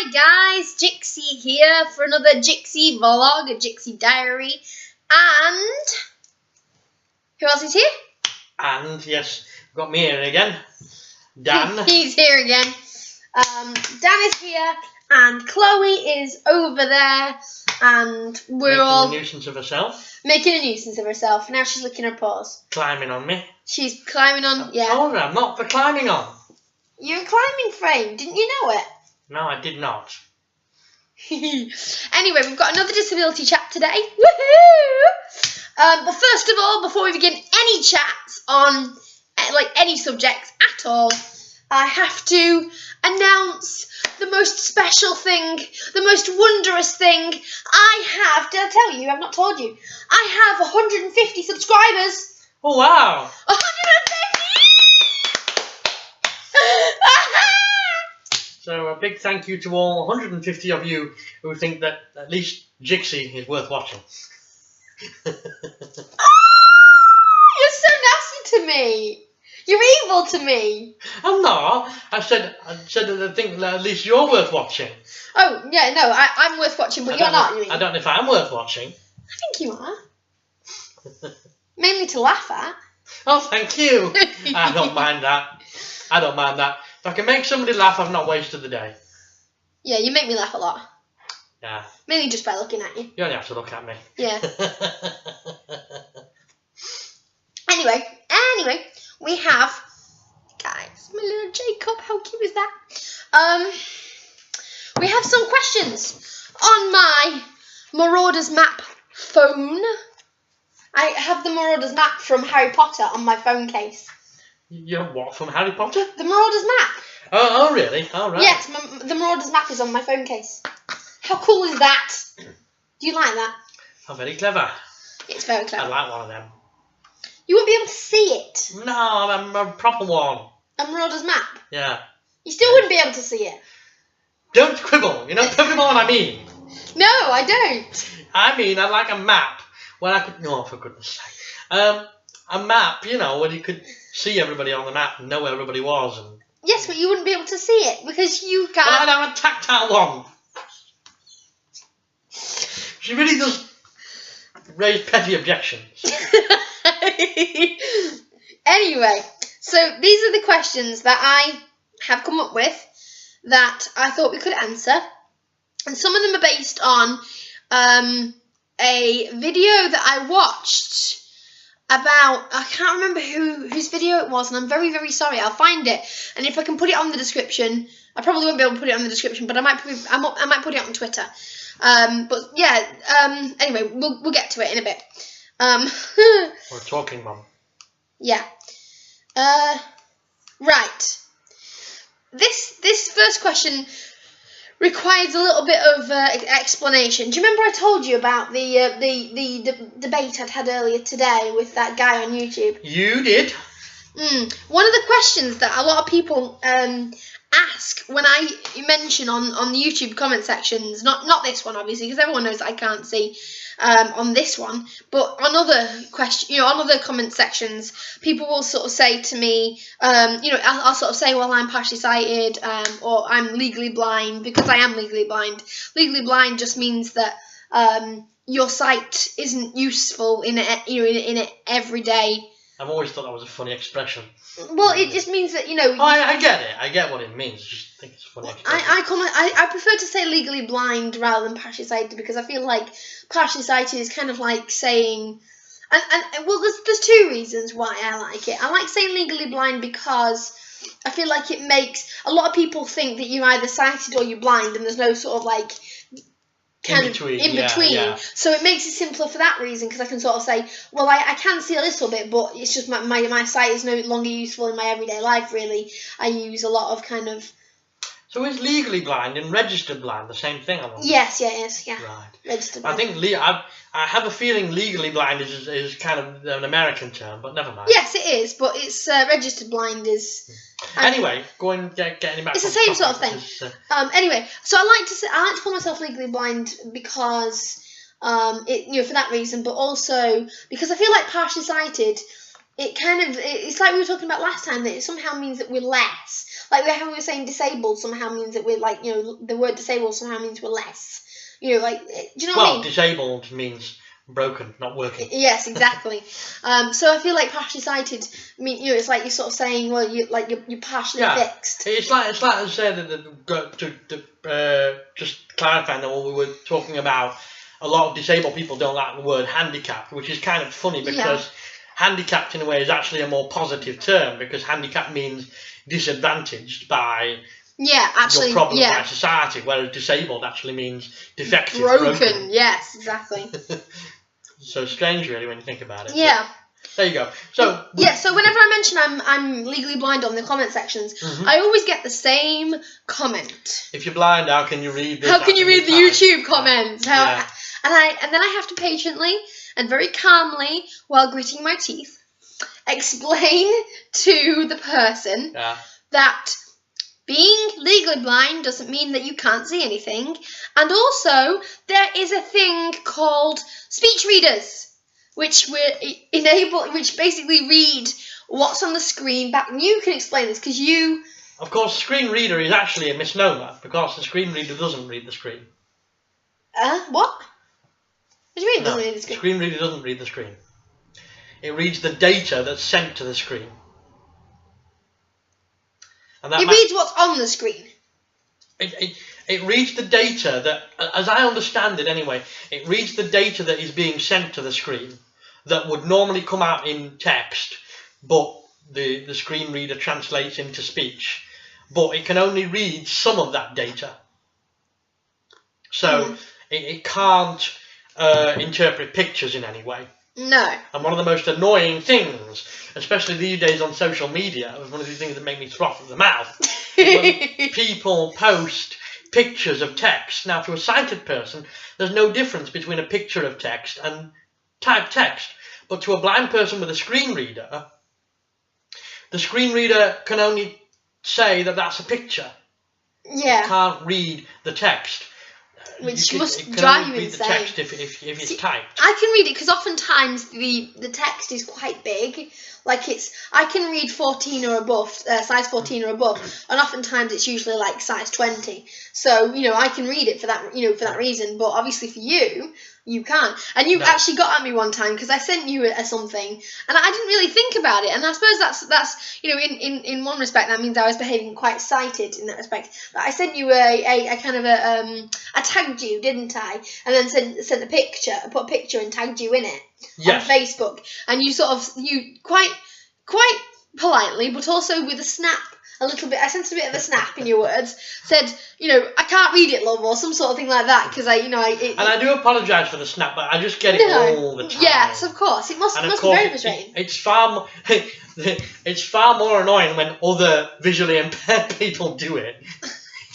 Hi guys, Jixie here for another Jixie vlog, a Jixie diary, and who else is here? And yes, got me here again, Dan. He's here again. Dan is here, and Chloe is over there, and we're making all a nuisance of herself. making a nuisance of herself. Now she's licking her paws. Climbing on me. She's climbing on. I told her I'm not for climbing on. You're a climbing frame, didn't you know it? No, I did not. Anyway, we've got another disability chat today. Woohoo! But first of all, before we begin any chats on any subjects at all, I have to announce the most special thing, the most wondrous thing I have. Did I tell you? I've not told you. I have 150 subscribers. Oh wow! 150! So a big thank you to all 150 of you who think that at least Jixie is worth watching. You're so nasty to me. You're evil to me. I'm not. I said that I think that at least you're worth watching. Oh yeah, no, I'm worth watching, but you're not. You mean? I don't know if I'm worth watching. I think you are. Mainly to laugh at. Oh, thank you. I don't mind that. I don't mind that. If I can make somebody laugh, I've not wasted the day. Yeah, you make me laugh a lot. Yeah. Mainly just by looking at you. You only have to look at me. Yeah. Anyway, we have, guys, my little Jacob. How cute is that? We have some questions on my Marauders map phone. I have the Marauders map from Harry Potter on my phone case. You're what, from Harry Potter? The Marauders map. Oh really? Oh, right. Yes, the Marauders map is on my phone case. How cool is that? Do you like that? Oh, very clever. It's very clever. I like one of them. You won't be able to see it. No, I'm a proper one. A Marauders map. Yeah. You still wouldn't be able to see it. Don't quibble. You know perfectly what I mean. No, I don't. I mean, I like a map where I could. No, for goodness sake. A map, you know, where you could see everybody on the map and know where everybody was. And Yes, but you wouldn't be able to see it because you but can't. I'd have a tactile one. She really does raise petty objections. Anyway, so these are the questions that I have come up with that I thought we could answer, and some of them are based on a video that I watched about, I can't remember whose video it was, and I'm very, very sorry. I'll find it, and if I can put it on the description, I probably won't be able to put it on the description, but I might put it on Twitter. But yeah, anyway, we'll get to it in a bit. We're talking, Mum. Yeah. Right. This first question requires a little bit of explanation. Do you remember I told you about the debate I'd had earlier today with that guy on YouTube? You did. One of the questions that a lot of people ask when I mention on the YouTube comment sections, not this one obviously, because everyone knows that I can't see on this one, but on other on other comment sections, people will sort of say to me, I'll sort of say, well, I'm partially sighted, or I'm legally blind, because I am legally blind. Legally blind just means that your sight isn't useful in it every day. I've always thought that was a funny expression. Well, it just means that, Oh, I get it. I get what it means. I just think it's a funny expression. I prefer to say legally blind rather than partially sighted, because I feel like partially sighted is kind of like saying... well, there's two reasons why I like it. I like saying legally blind because I feel like it makes... A lot of people think that you're either sighted or you're blind, and there's no sort of like... in between. Yeah. So it makes it simpler for that reason, because I can sort of say, well, I can see a little bit, but it's just my sight is no longer useful in my everyday life, really. I use a lot of kind of... So is legally blind and registered blind the same thing? Yes, yeah, it is, yeah. Right. Registered blind. I think I have a feeling legally blind is kind of an American term, but never mind. Yes, it is, but it's registered blind is... Anyway, getting back. It's the same sort of thing. Anyway, so I like to call myself legally blind because for that reason, but also because I feel like partially sighted it's like we were talking about last time, that it somehow means that we're less. Like how we were saying disabled somehow means that we're like, the word disabled somehow means we're less. Do you know what I mean? Disabled means broken, not working. Yes, exactly. So I feel like partially sighted, it's like you're sort of saying, well, you're partially fixed. It's like I said, just clarifying that what we were talking about, a lot of disabled people don't like the word handicapped, which is kind of funny because handicapped in a way is actually a more positive term, because handicapped means disadvantaged by your problem by society, whereas disabled actually means defective, broken. Yes, exactly. So strange, really, when you think about it. Yeah. But there you go. So so whenever I mention I'm legally blind on the comment sections, I always get the same comment. If you're blind, how can you read this? How can you read the YouTube comments? And then I have to patiently and very calmly, while gritting my teeth, explain to the person that being legally blind doesn't mean that you can't see anything. And also, there is a thing called speech readers, which which basically read what's on the screen back. And you can explain this, because you... Of course, screen reader is actually a misnomer, because the screen reader doesn't read the screen. What? What do you mean it doesn't read the screen? Screen reader doesn't read the screen. It reads the data that's sent to the screen. And that it reads what's on the screen. It reads the data that, as I understand it anyway, it reads the data that is being sent to the screen that would normally come out in text, but the screen reader translates into speech. But it can only read some of that data. So it can't interpret pictures in any way. No. And one of the most annoying things, especially these days on social media, one of the things that make me froth at the mouth, is when people post pictures of text. Now, to a sighted person, there's no difference between a picture of text and typed text. But to a blind person with a screen reader, the screen reader can only say that that's a picture. Yeah. It can't read the text. Which must drive you insane. Read the text if it's typed. I can read it because oftentimes the text is quite big. Like I can read 14 or above, size 14 or above, and oftentimes it's usually like size 20. So I can read it for that, for that reason. But obviously for you, you can't. And you actually got at me one time because I sent you something, and I didn't really think about it. And I suppose that's in one respect that means I was behaving quite sighted in that respect. But I sent you a kind of I tagged you, didn't I? And then sent a picture, put a picture and tagged you in it on Facebook. And you quite politely, but also with a snap. A little bit. I sensed a bit of a snap in your words. Said, I can't read it, love, or some sort of thing like that, because and I do apologise for the snap, but I just get it all the time. Yes, of course. It must be very frustrating. It's far more annoying when other visually impaired people do it. Do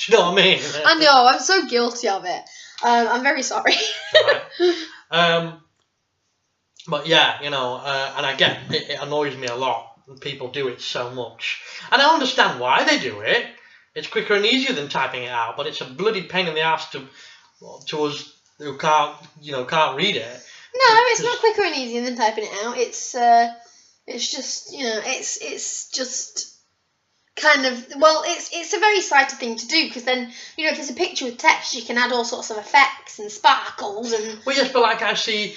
you know what I mean? I know. I'm so guilty of it. I'm very sorry. Right. But yeah, and I get it annoys me a lot. People do it so much, and I understand why they do it. It's quicker and easier than typing it out, but it's a bloody pain in the ass to us who can't read it. No, it's not quicker and easier than typing it out. It's just it's just kind of it's a very sighted thing to do, because then if there's a picture with text, you can add all sorts of effects and sparkles and. Well, yes, but like I see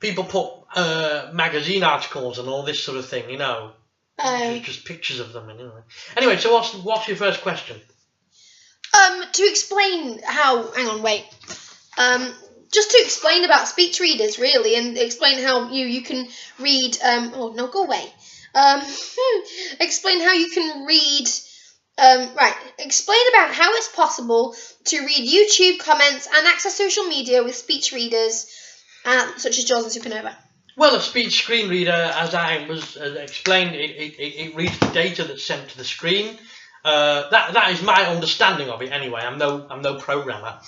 people put magazine articles and all this sort of thing, just pictures of them. Anyway, so what's your first question? To explain how. Hang on, wait. Just to explain about speech readers, really, and explain how you can read. Oh no, go away. Explain how you can read. Right. Explain about how it's possible to read YouTube comments and access social media with speech readers, such as Jaws and Supernova. Well, a speech screen reader, as I was explained, it reads the data that's sent to the screen. That is my understanding of it. Anyway, I'm no programmer.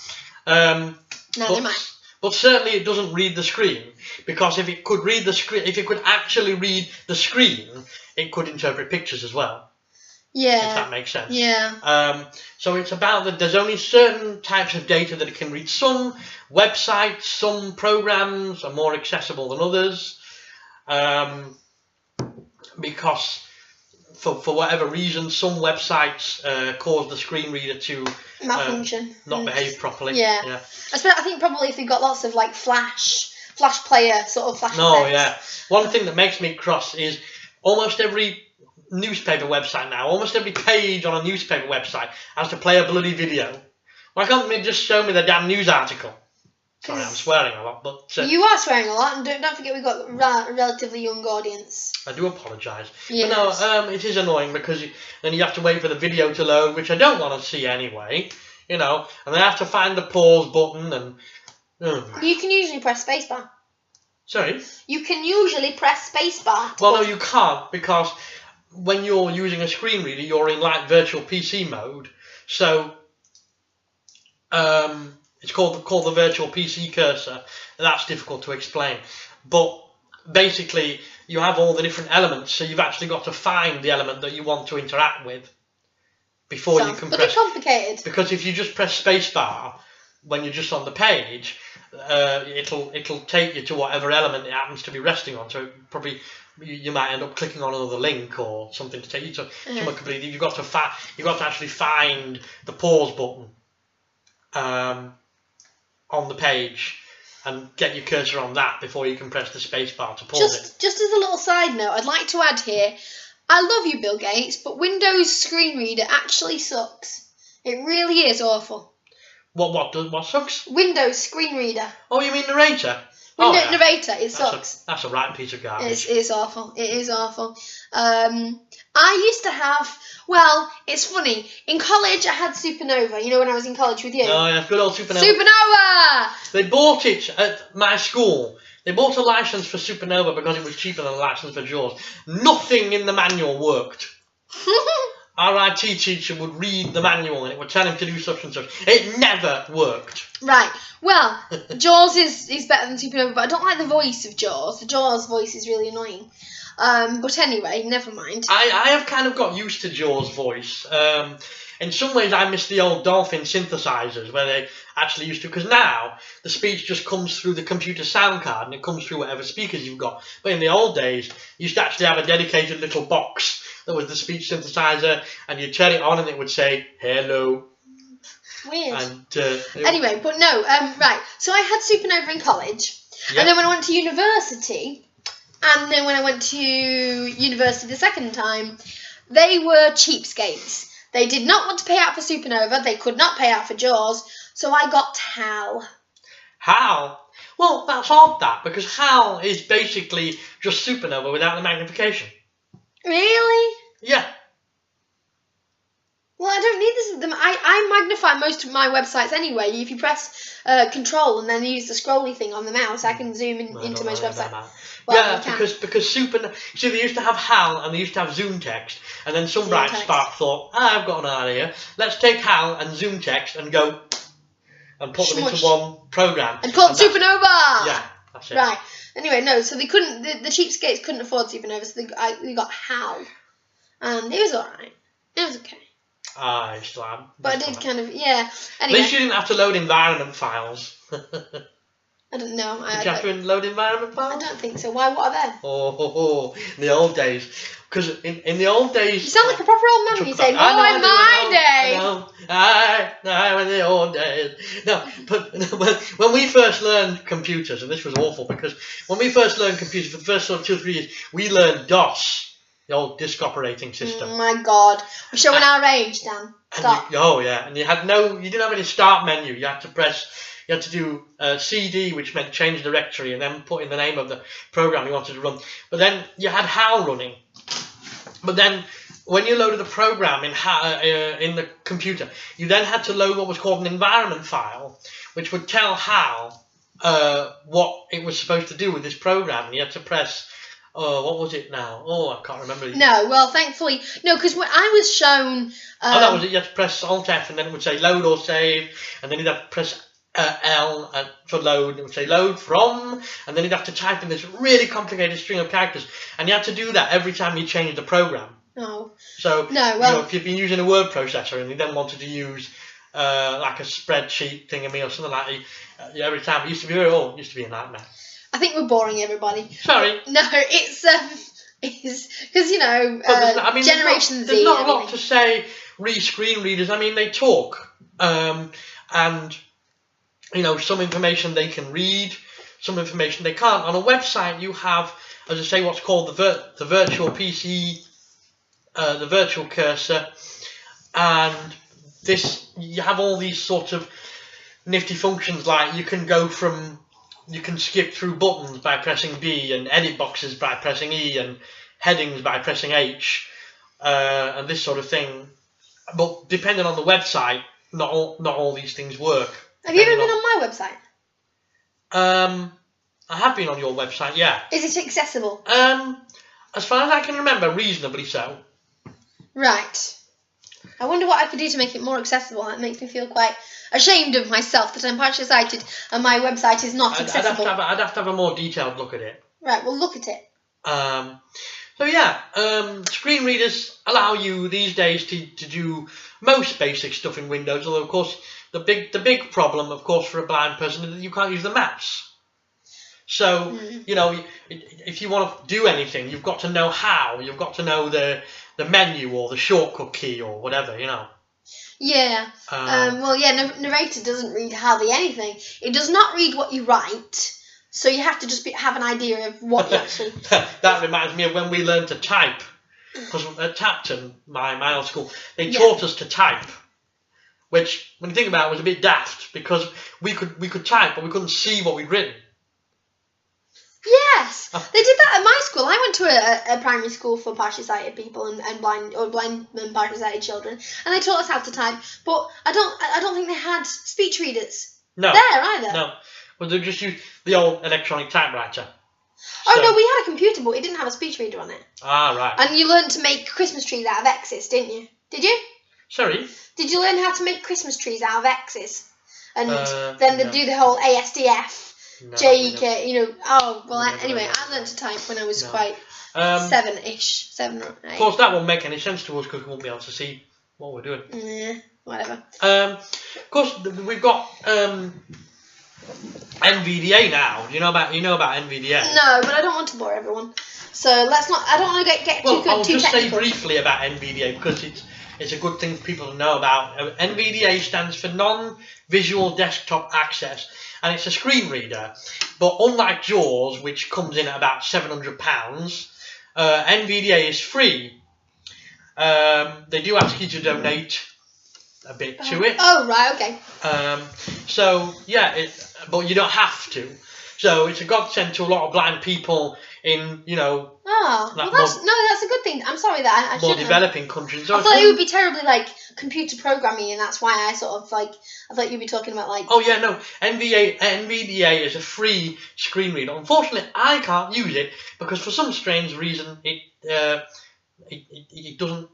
But certainly it doesn't read the screen, because if it could read the screen, if it could actually read the screen, it could interpret pictures as well. Yeah. If that makes sense. Yeah. So it's about that there's only certain types of data that it can read. Some websites, some programs are more accessible than others. because for whatever reason, some websites cause the screen reader to malfunction, not behave properly. Yeah. I think probably if they've got lots of like flash player sort of flash No, effects. yeah. One thing that makes me cross is almost every newspaper website now, almost every page on a newspaper website has to play a bloody video. Why can't they just show me the damn news article? Sorry, I'm swearing a lot, but... you are swearing a lot, and don't forget we've got a relatively young audience. I do apologise. Yes. But no, it is annoying because then you have to wait for the video to load, which I don't want to see anyway, and then I have to find the pause button and... You can usually press spacebar. Sorry? You can usually press spacebar. Well, no, you can't, because when you're using a screen reader, you're in like virtual PC mode, so... it's called the virtual PC cursor. That's difficult to explain, but basically you have all the different elements, so you've actually got to find the element that you want to interact with before you can press. Complicated. Because if you just press spacebar when you're just on the page, it'll take you to whatever element it happens to be resting on. So probably you might end up clicking on another link or something to take you to somewhere completely. You've got to actually find the pause button on the page and get your cursor on that before you can press the spacebar to pause it. Just as a little side note, I'd like to add here, I love you, Bill Gates, but Windows screen reader actually sucks. It really is awful. What sucks? Windows screen reader. Oh, you mean narrator? Narrator, it sucks. That's a right piece of garbage. It's awful. It is awful. I used to have, well, it's funny. In college, I had Supernova. You know, when I was in college with you. Oh, yeah, good old Supernova. Supernova! They bought it at my school. They bought a license for Supernova because it was cheaper than a license for Jaws. Nothing in the manual worked. Our IT teacher would read the manual and it would tell him to do such and such. It never worked. Right. Well, Jaws is better than Supernova, but I don't like the voice of Jaws. The Jaws voice is really annoying. But anyway, never mind. I have kind of got used to Jaws' voice. In some ways, I miss the old Dolphin synthesizers where they actually used to, because now the speech just comes through the computer sound card and it comes through whatever speakers you've got. But in the old days, you used to actually have a dedicated little box that was the speech synthesizer, and you'd turn it on and it would say, hello. Weird. And, anyway, but no, right. So I had Supernova in college, and then when I went to university, and then when I went to university the second time, they were cheapskates. They did not want to pay out for Supernova. They could not pay out for Jaws, so I got HAL. HAL? Well, that's odd, because HAL is basically just Supernova without the magnification. Really? Yeah. Well, I don't need this. I magnify most of my websites anyway. If you press Control and then use the scrolly thing on the mouse, I can zoom into most websites. Well, yeah, because see, they used to have HAL and they used to have zoom text, and then some bright spark thought, I've got an idea. Let's take HAL and zoom text and go and put them into one program. And call it Supernova! Yeah, that's it. Right. Anyway, no, so they couldn't, the cheapskates couldn't afford Supernova, so they got HAL. And it was alright. It was okay. I still am. But I did kind of, yeah. Anyway. At least you didn't have to load environment files. I don't know. Did you have to load environment files? I don't think so. Why? What are they? Oh, in the old days. Because in the old days... You sound like a proper old man when you say, in my day. I in the old days. No, but when we first learned computers, and this was awful, because when we first learned computers, for the first sort of 2 or 3 years, we learned DOS, the old disk operating system. Oh my God. We're showing our age, Dan. Stop. And you didn't have any start menu. You had to do CD, which meant change directory, and then put in the name of the program you wanted to run. But then you had HAL running. But then when you loaded the program in the computer, you then had to load what was called an environment file, which would tell HAL what it was supposed to do with this program. And you had to press... what was it now? Oh, I can't remember. No, well, thankfully... No, because when I was shown... that was it. You had to press Alt-F, and then it would say load or save, and then you'd have to press... L for load, it would say load from, and then you'd have to type in this really complicated string of characters, and you had to do that every time you changed the program. Oh. So, no, well, if you've been using a word processor and you then wanted to use like a spreadsheet thingamy or something like that, every time it used to be a nightmare. I think we're boring everybody. Sorry. No, is because Generation Z. There's not a lot to say. Screen readers. I mean, they talk, and some information they can read, some information they can't. On a website, you have, as I say, what's called the virtual PC, the virtual cursor, and you have all these sort of nifty functions, like you can skip through buttons by pressing B, and edit boxes by pressing E, and headings by pressing H, and this sort of thing. But depending on the website, not all these things work. Have you ever been on my website? I have been on your website, yeah. Is it accessible? As far as I can remember, reasonably so. Right. I wonder what I could do to make it more accessible. That makes me feel quite ashamed of myself that I'm partially sighted and my website is not accessible. I'd have to have a more detailed look at it. Right, well, look at it. So yeah, screen readers allow you these days to do most basic stuff in Windows. Although, of course, the big problem, of course, for a blind person is that you can't use the mouse. So if you want to do anything, you've got to know how. You've got to know the menu or the shortcut key or whatever. Yeah. Narrator doesn't read hardly anything. It does not read what you write. So you have to just have an idea of what you actually... That reminds me of when we learned to type. Because at Tapton, my old school, they taught us to type. Which, when you think about it, was a bit daft. Because we could type, but we couldn't see what we'd written. Yes! They did that at my school. I went to a primary school for partially sighted people and blind and partially sighted children. And they taught us how to type. But I don't think they had speech readers there either. No. Well, they just used the old electronic typewriter. Oh, no, we had a computer, but it didn't have a speech reader on it. Ah, right. And you learned to make Christmas trees out of X's, didn't you? Did you? Sorry? Did you learn how to make Christmas trees out of X's? And then they do the whole ASDF, JEK, anyway, I learned to type when I was quite 7-ish, 7 or 8. Of course, that won't make any sense to us because we won't be able to see what we're doing. Yeah, whatever. Of course, we've got... NVDA now. You know about NVDA? No, but I don't want to bore everyone. So let's not. I don't want to get too technical. I'll just say briefly about NVDA because it's a good thing for people to know about. NVDA stands for Non-Visual Desktop Access, and it's a screen reader. But unlike JAWS, which comes in at about £700, NVDA is free. They do ask you to donate a bit to it. Oh, right, okay. So yeah, but you don't have to. So it's a godsend to a lot of blind people in that's a good thing. I'm sorry that I more developing countries. So I thought it would be terribly like computer programming, and that's why I sort of like I thought you'd be talking about like. Oh yeah, no. NVDA is a free screen reader. Unfortunately, I can't use it because for some strange reason it doesn't.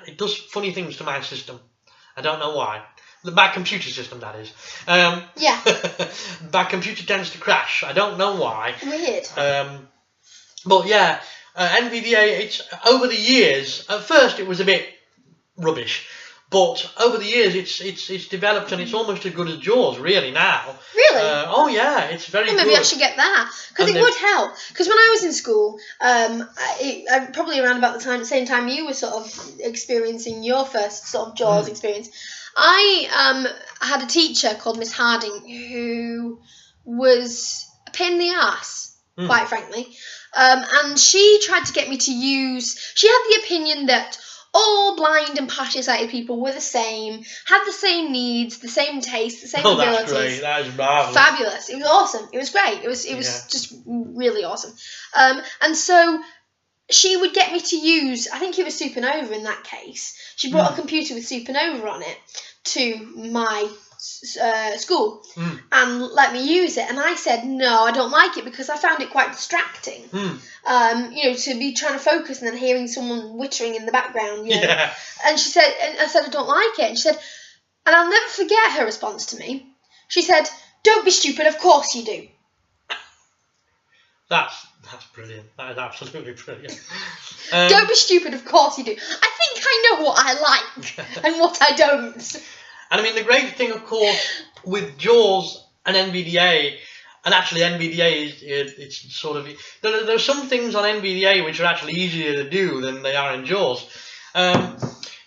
It does funny things to my system. I don't know why. My computer system, that is. Yeah. My computer tends to crash. I don't know why. Weird. But yeah, NVDA, it's over the years, at first it was a bit rubbish, but over the years it's developed and it's almost as good as JAWS really now. Really? Oh yeah, it's very good. Maybe I should get that because it would help. Because when I was in school, probably around about the same time you were sort of experiencing your first sort of JAWS experience, I had a teacher called Miss Harding who was a pain in the arse, quite frankly. And she tried to get me to use... She had the opinion that all blind and partially sighted people were the same, had the same needs, the same tastes, the same abilities. That's great. That is marvelous. Fabulous. It was awesome. It was great. It was just really awesome. And so she would get me to use... I think it was Supernova in that case. She brought a computer with Supernova on it to my... school and let me use it, and I said no, I don't like it because I found it quite distracting. To be trying to focus and then hearing someone whittering in the background. Yeah. And she said, and I said I don't like it, and she said, and I'll never forget her response to me. She said, "Don't be stupid. Of course you do." That's brilliant. That is absolutely brilliant. Don't be stupid. Of course you do. I think I know what I like and what I don't. And I mean, the great thing, of course, with JAWS and NVDA, And actually, NVDA it's sort of there are some things on NVDA which are actually easier to do than they are in JAWS.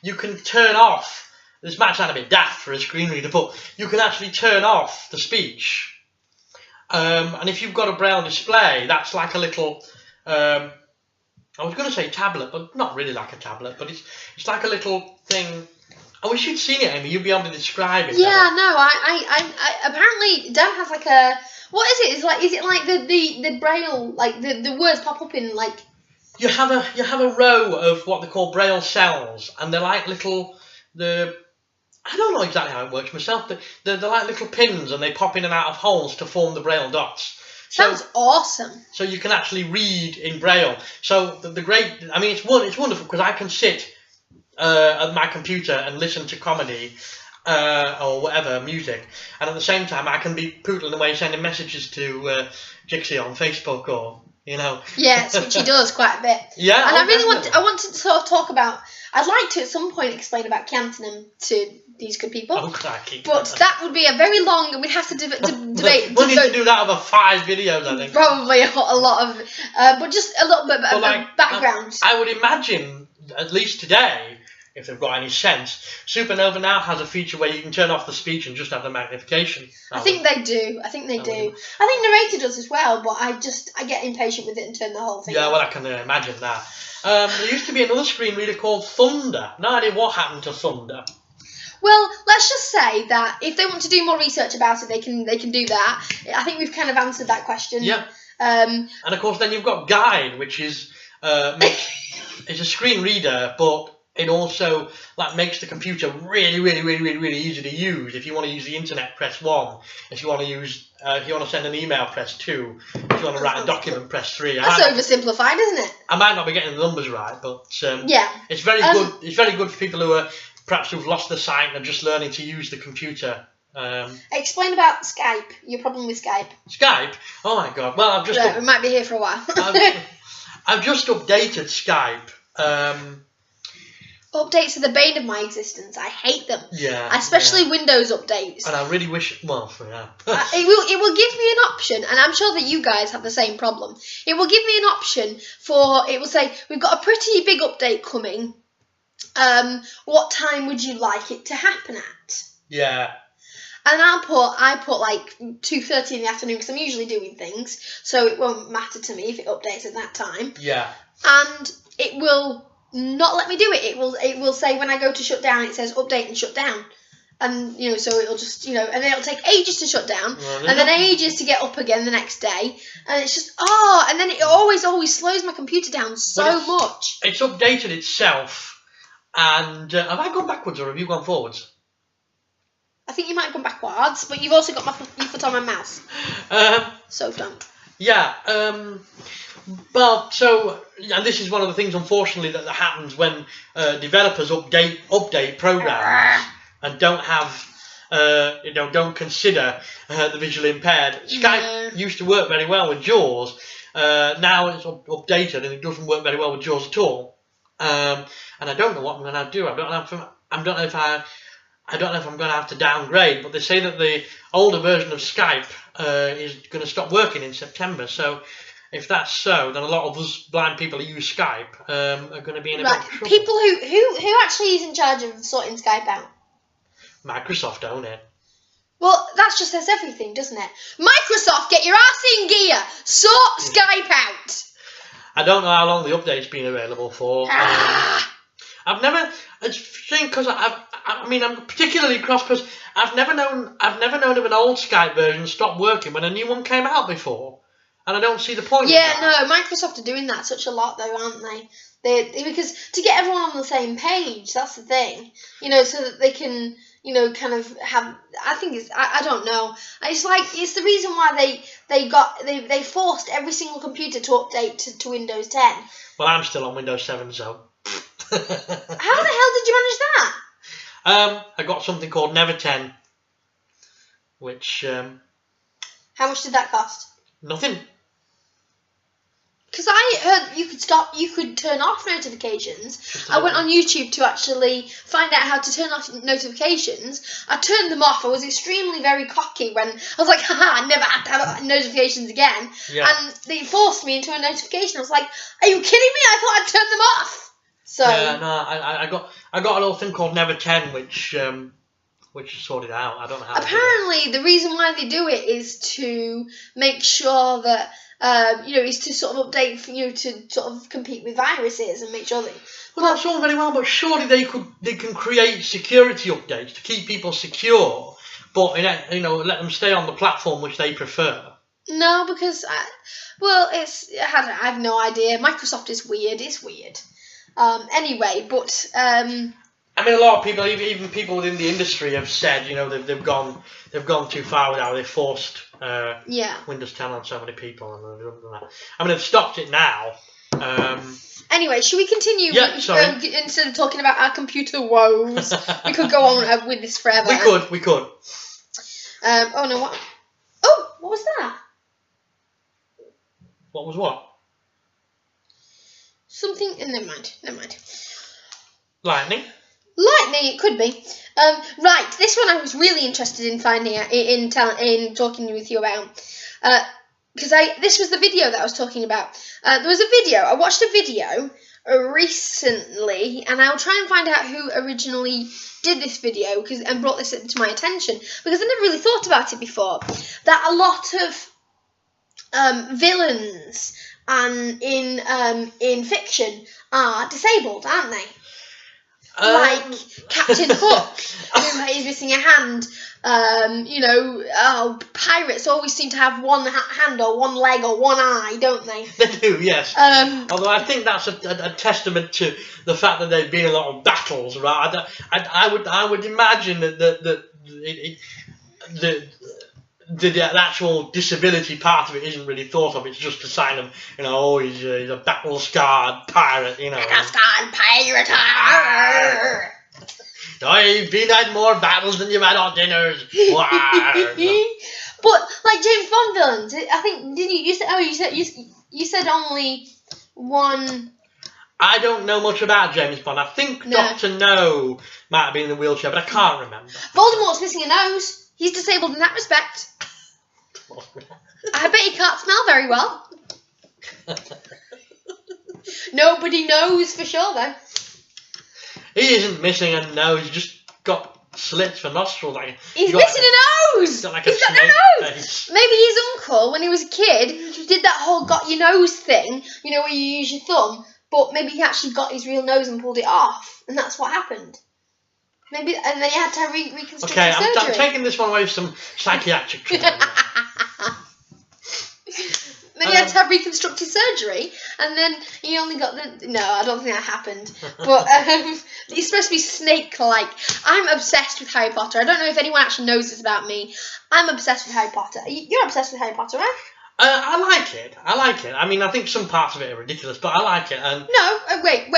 You can turn off. This might sound a bit daft for a screen reader, but you can actually turn off the speech. And if you've got a Braille display, that's like a little. I was going to say tablet, but not really like a tablet. But it's like a little thing. I wish you'd seen it, Amy. You'd be able to describe it. Yeah, no, I apparently Dan has like a. What is it? Is it like the Braille, like the words pop up in like. You have a row of what they call Braille cells, and they're like little I don't know exactly how it works myself. They're like little pins, and they pop in and out of holes to form the Braille dots. Sounds awesome. So you can actually read in Braille. So the great, I mean, it's wonderful because I can sit at my computer and listen to comedy or whatever music, and at the same time I can be pootling away sending messages to Jixie on Facebook or. Yes, which he does quite a bit. Yeah, and I wanted to sort of talk about. I'd like to at some point explain about Cantonum to these good people. Oh, crikey. But that would be a very long, and we'd have to debate. We'll need to do that over 5 videos, I think. Probably a lot of, but just a little bit of background. I would imagine, at least today, if they've got any sense, Supernova now has a feature where you can turn off the speech and just have the magnification. I think they do. I think Narrator does as well, but I get impatient with it and turn the whole thing off. Yeah, well, I can imagine that. There used to be another screen reader called Thunder. No idea what happened to Thunder. Well, let's just say that if they want to do more research about it, they can do that. I think we've kind of answered that question. Yeah. And of course, then you've got Guide, which is it's a screen reader, but it also makes the computer really, really, really, really, really easy to use. If you want to use the internet, press 1. If you want to send an email, press 2. If you want to write a document, press 3. That's oversimplified, isn't it? I might not be getting the numbers right, but yeah, it's very good. It's very good for people who've lost the sight and are just learning to use the computer. Explain about Skype. Your problem with Skype. Skype? Oh my God! Well, we might be here for a while. I've just updated Skype. Updates are the bane of my existence. I hate them. Yeah. Especially Windows updates. And I really wish. Well, yeah. It will give me an option, and I'm sure that you guys have the same problem. It will give me an option for. It will say we've got a pretty big update coming. What time would you like it to happen at? Yeah. And I put like 2:30 in the afternoon because I'm usually doing things, so it won't matter to me if it updates at that time. Yeah. And it will not let me do it. It will say when I go to shut down, it says update and shut down, and so it'll just and then it'll take ages to shut down, and then ages to get up again the next day, and it's just and then it always slows my computer down so much. It's updated itself, and have I gone backwards or have you gone forwards? I think you might have gone backwards, but you've also got your foot on my mouse. So don't. Yeah. Well, and this is one of the things, unfortunately, that happens when developers update programs and don't have, don't consider the visually impaired. Skype used to work very well with JAWS. Now it's updated and it doesn't work very well with JAWS at all. And I don't know what I'm going to do. I don't know if I'm going to have to downgrade. But they say that the older version of Skype is going to stop working in September. So. If that's so, then a lot of us blind people who use Skype are going to be in a bit of trouble. People who actually is in charge of sorting Skype out? Microsoft own it. Well, that just says everything, doesn't it? Microsoft, get your ass in gear. Sort Skype out. I don't know how long the update's been available for. I've never. It's strange because I'm particularly cross because I've never known of an old Skype version stop working when a new one came out before. And I don't see the point. Yeah, no, Microsoft are doing that such a lot, though, aren't they? Because to get everyone on the same page, that's the thing. So that they can, kind of have. I think it's. I don't know. It's the reason why they forced every single computer to update to Windows 10. Well, I'm still on Windows 7, so. How the hell did you manage that? I got something called Never 10, which. How much did that cost? Nothing. Because I heard you could turn off notifications. I went on YouTube to actually find out how to turn off notifications. I turned them off. I was extremely very cocky when I was like, haha, I never have to have notifications again. Yeah. And they forced me into a notification. I was like, are you kidding me? I thought I'd turned them off. So yeah, no, I got a little thing called Never 10, which is sorted out. I don't know how. Apparently, the reason why they do it is to make sure that is to sort of update for you to sort of compete with viruses and make sure that. Well, that's all very well, but surely they can create security updates to keep people secure, but let them stay on the platform which they prefer. No, because I have no idea. Microsoft is weird. It's weird. Anyway, but I mean, a lot of people, even people within the industry, have said they've gone too far with how they forced Windows 10 on so many people, and they've done that. I mean, they've stopped it now. Anyway, should we continue? Yeah, sorry. Instead of talking about our computer woes, we could go on with this forever. We could. Oh no! What? Oh, what was that? What was what? Something. Never mind. Lightning. Lightning, it could be. Right, this one I was really interested in finding out, in talking with you about, because this was the video that I was talking about. There was a video. I watched a video recently, and I'll try and find out who originally did this video and brought this to my attention, because I never really thought about it before. That a lot of villains and in fiction are disabled, aren't they? Like Captain Hook, who is missing a hand. Pirates always seem to have one hand or one leg or one eye, don't they? They do, yes. Although I think that's a testament to the fact that there've been a lot of battles, right? I would imagine that the actual disability part of it isn't really thought of. It's just a sign of, he's a battle-scarred pirate, Battle-scarred pirate. I've been at more battles than you've had on dinners. But like James Bond villains, I think didn't you said only one. I don't know much about James Bond. I think Dr. No might have been in the wheelchair, but I can't remember. Voldemort's missing a nose. He's disabled in that respect. I bet he can't smell very well. Nobody knows for sure, though. He isn't missing a nose. He's just got slits for nostrils. He's missing a nose. He's got no nose. Face. Maybe his uncle, when he was a kid, did that whole got your nose thing. Where you use your thumb. But maybe he actually got his real nose and pulled it off, and that's what happened. Maybe, and then he had to have reconstructive surgery. I'm taking this one away with some psychiatric treatment. Then he had to have reconstructive surgery, and then he only got the... No, I don't think that happened. But he's supposed to be snake-like. I'm obsessed with Harry Potter. I don't know if anyone actually knows this about me. I'm obsessed with Harry Potter. You're obsessed with Harry Potter, right? I like it. I mean, I think some parts of it are ridiculous, but I like it. And no, wait.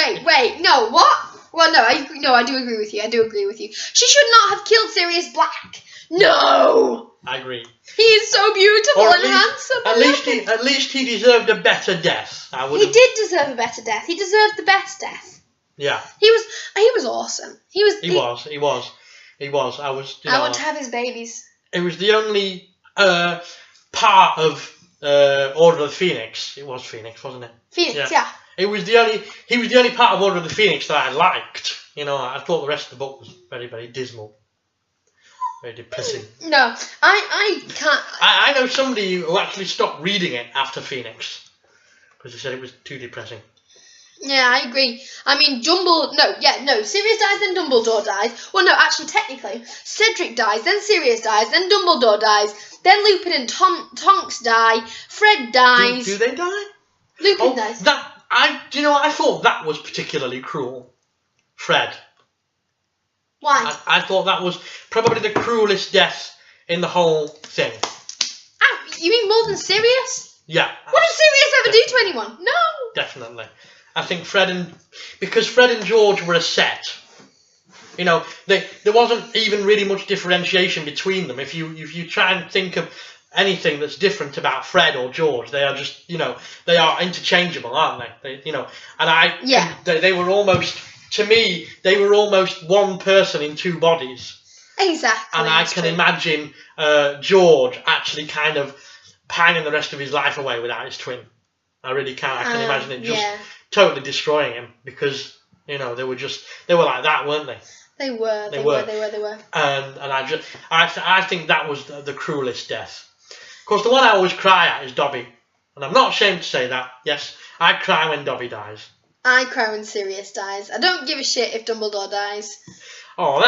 No, what? Well, no, I do agree with you. She should not have killed Sirius Black. No. I agree. He is so beautiful and handsome. At least he deserved a better death. He did deserve a better death. He deserved the best death. Yeah. He was awesome. He was. I want to have his babies. It was the only part of Order of the Phoenix. It was Phoenix, wasn't it? Phoenix, yeah. He was the only part of Order of the Phoenix that I liked. I thought the rest of the book was very, very dismal. Very depressing. No, I can't. I know somebody who actually stopped reading it after Phoenix because he said it was too depressing. Yeah, I agree. I mean, Sirius dies, then Dumbledore dies. Well, no, actually, technically, Cedric dies, then Sirius dies, then Dumbledore dies, then Lupin and Tonks die, Fred dies. Do they die? Lupin dies. I thought that was particularly cruel. Fred. Why? I thought that was probably the cruelest death in the whole thing. You mean more than Sirius? Yeah. What did Sirius ever do to anyone? No. Definitely. I think because Fred and George were a set. There wasn't even really much differentiation between them. If you try and think of anything that's different about Fred or George. They are just, they are interchangeable, aren't they? And they were almost, to me, they were almost one person in two bodies. Exactly. And I can imagine George actually kind of pining the rest of his life away without his twin. I really can. I can imagine it just totally destroying him because, they were like that, weren't they? They were. And I think that was the cruelest death. Of course, the one I always cry at is Dobby. And I'm not ashamed to say that. Yes, I cry when Dobby dies. I cry when Sirius dies. I don't give a shit if Dumbledore dies. Oh,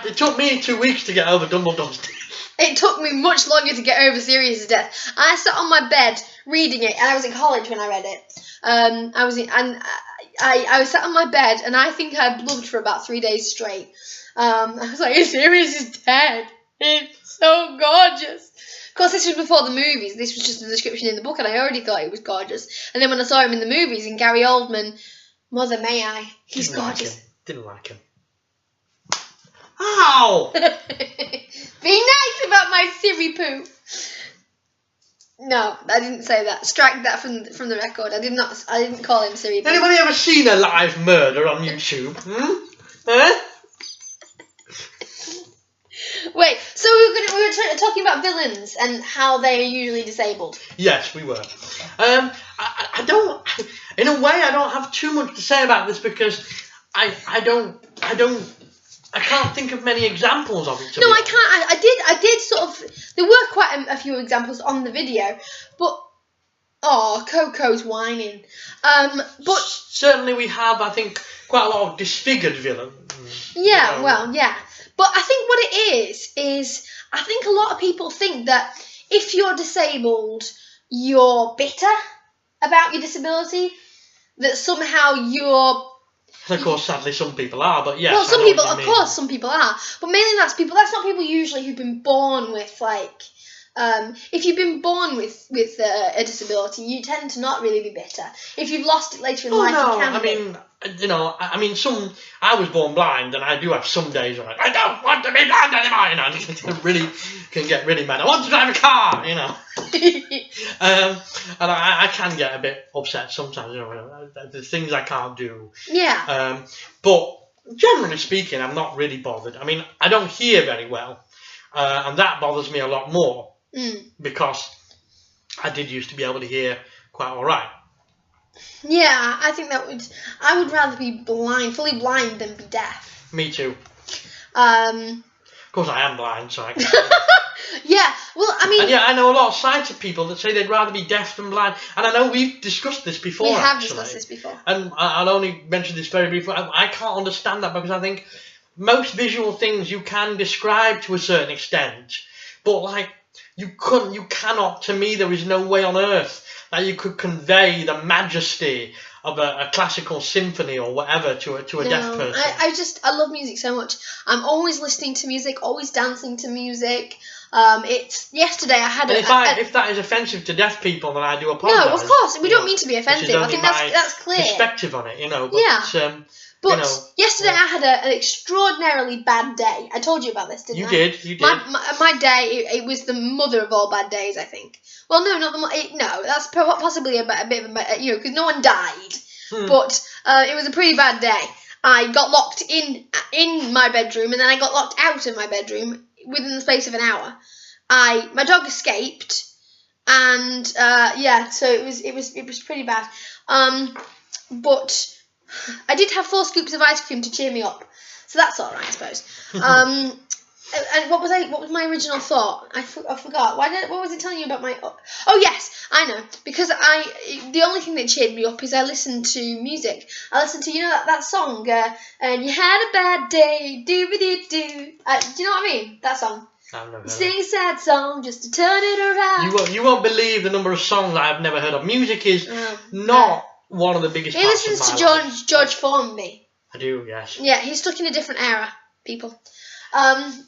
it took me 2 weeks to get over Dumbledore's death. It took me much longer to get over Sirius's death. I sat on my bed reading it, and I was in college when I read it. I was sat on my bed, and I think I blubbed for about 3 days straight. I was like, Sirius is dead. It's so gorgeous. Of course, this was before the movies. This was just a description in the book, and I already thought it was gorgeous. And then when I saw him in the movies, in Gary Oldman, Mother May I, he's gorgeous. Didn't like him. Ow! Be nice about my Siri poo. No, I didn't say that. Strike that from the record. I didn't call him Siri poo. Anybody ever seen a live murder on YouTube? Wait, so we were talking about villains and how they are usually disabled. Yes, we were. I don't. In a way, I don't have too much to say about this because I can't think of many examples of it. No, I can't. I did sort of. There were quite a few examples on the video, but Coco's whining. But certainly we have, I think, quite a lot of disfigured villains. Yeah, well, yeah. But I think what it is I think a lot of people think that if you're disabled, you're bitter about your disability. That somehow you're. Of course, sadly, some people are, but yes. Well, some people are, but mainly that's not people usually who've been born with if you've been born with a disability, you tend to not really be bitter. If you've lost it later in life, you can be. I was born blind, and I do have some days where I don't want to be blind anymore. I really can get really mad. I want to drive a car, and I can get a bit upset sometimes. The things I can't do. Yeah. But generally speaking, I'm not really bothered. I mean, I don't hear very well, and that bothers me a lot more because I did used to be able to hear quite all right. Yeah, I think I would rather be fully blind than be deaf. Me too. Of course, I am blind, so I can. Yeah, well, I mean. And yeah, I know a lot of sighted people that say they'd rather be deaf than blind, and I know we've discussed this before. We have discussed this before. And I'll only mention this very briefly. I can't understand that because I think most visual things you can describe to a certain extent, but you cannot. To me, there is no way on earth that you could convey the majesty of a classical symphony or whatever to a deaf person. I love music so much. I'm always listening to music, always dancing to music. Yesterday I had if that is offensive to deaf people, then I do apologise. No, of course we don't mean to be offensive. I think that's clear. Perspective on it, But, yeah. But yesterday I had an extraordinarily bad day. I told you about this, didn't I? You did. My day, it was the mother of all bad days, I think. Well, no, not the no. That's possibly a bit of a because no one died. But it was a pretty bad day. I got locked in my bedroom, and then I got locked out of my bedroom within the space of an hour. My dog escaped, and so it was pretty bad. But I did have 4 scoops of ice cream to cheer me up, so that's all right, I suppose. And what was my original thought? I forgot. What was it telling you about my? Oh yes, I know. Because the only thing that cheered me up is I listened to music. I listened to that song. And you had a bad day, do. Do you know what I mean? That song. I've never heard Sing a sad song just to turn it around. You won't believe the number of songs I've never heard of. Music is not one of the biggest. He listens to George Formby. I do, yes. Yeah, he's stuck in a different era, people.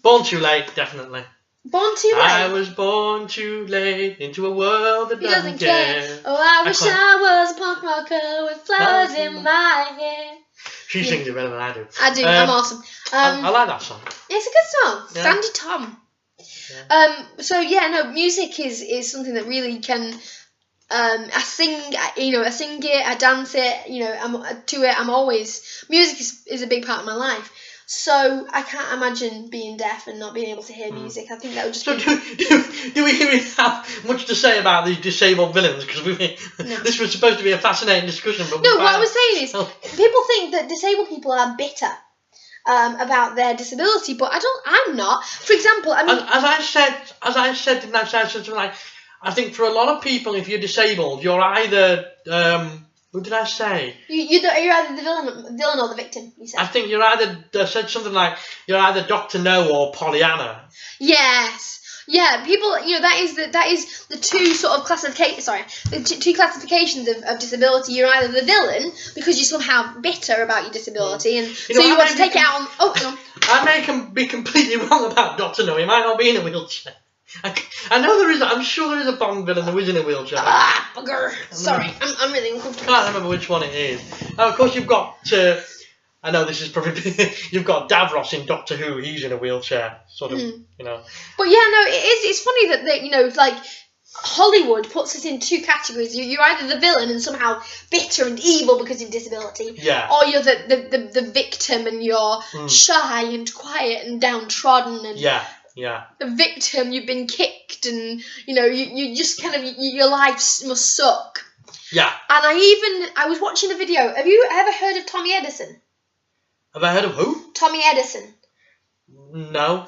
Born too late, definitely. Born too late. I was born too late into a world that doesn't care. Oh, I wish I was a punk rocker with flowers in my hair. She sings it better than I do. I do. I'm awesome. I like that song. It's a good song. Yeah. Sandy Tom. So yeah, no, music is something that really can. I sing, I sing it, I dance it, I'm always, music is a big part of my life. So I can't imagine being deaf and not being able to hear music. I think that would just So do we even have much to say about these disabled villains? Because this was supposed to be a fascinating discussion. But no, what I was saying is, people think that disabled people are bitter about their disability, but I'm not. For example, I mean, as I said, didn't I say something like, I think for a lot of people, if you're disabled, you're either what did I say? You're either the villain or the victim. You said. I think you're either said something like you're either Dr. No or Pollyanna. Yes. Yeah, people, that is the two sort of two classifications of disability. You're either the villain because you're somehow bitter about your disability, and so you want to take it out on. Oh, hang on. I may be completely wrong about Dr. No. He might not be in a wheelchair. I know there is. I'm sure there is a Bond villain who is in a wheelchair. Ah, bugger. Sorry, I'm really uncomfortable. I can't remember which one it is. Now, of course, you've got. I know this is probably. You've got Davros in Doctor Who. He's in a wheelchair, sort of. But yeah, no, it is. It's funny that they, like Hollywood puts us in two categories. You're either the villain and somehow bitter and evil because of disability, or you're the victim and you're shy and quiet and downtrodden and the victim. You've been kicked and you just kind of your life must suck. Yeah. And I was watching a video. Have you ever heard of Tommy Edison? Have I heard of who? Tommy Edison. No.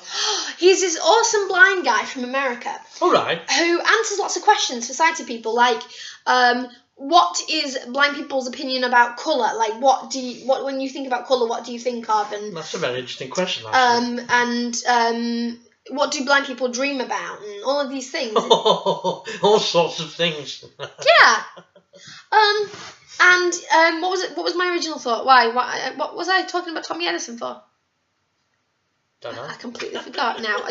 He's this awesome blind guy from America. All right. Who answers lots of questions for sighted people, like, what is blind people's opinion about colour? Like, when you think about colour, what do you think of? And that's a very interesting question. Actually. What do blind people dream about? And all of these things. All sorts of things. Yeah. What was it? What was my original thought? Why? What was I talking about Tommy Edison for? Don't know. I completely forgot now.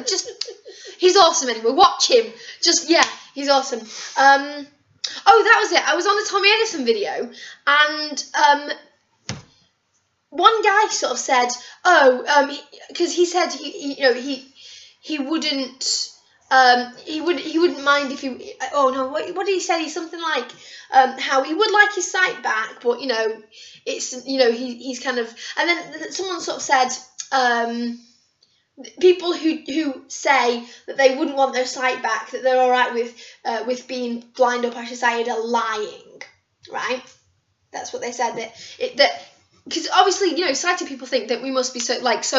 He's awesome anyway. Watch him. He's awesome. Oh, that was it. I was on the Tommy Edison video, and one guy sort of said, because he said he wouldn't. He wouldn't mind if he. Oh no! What did he say? He's something like how he would like his sight back, but it's he's kind of. And then someone sort of said people who say that they wouldn't want their sight back, that they're all right with being blind or partially sighted, are lying, right? That's what they said. Because obviously, sighted people think that we must be so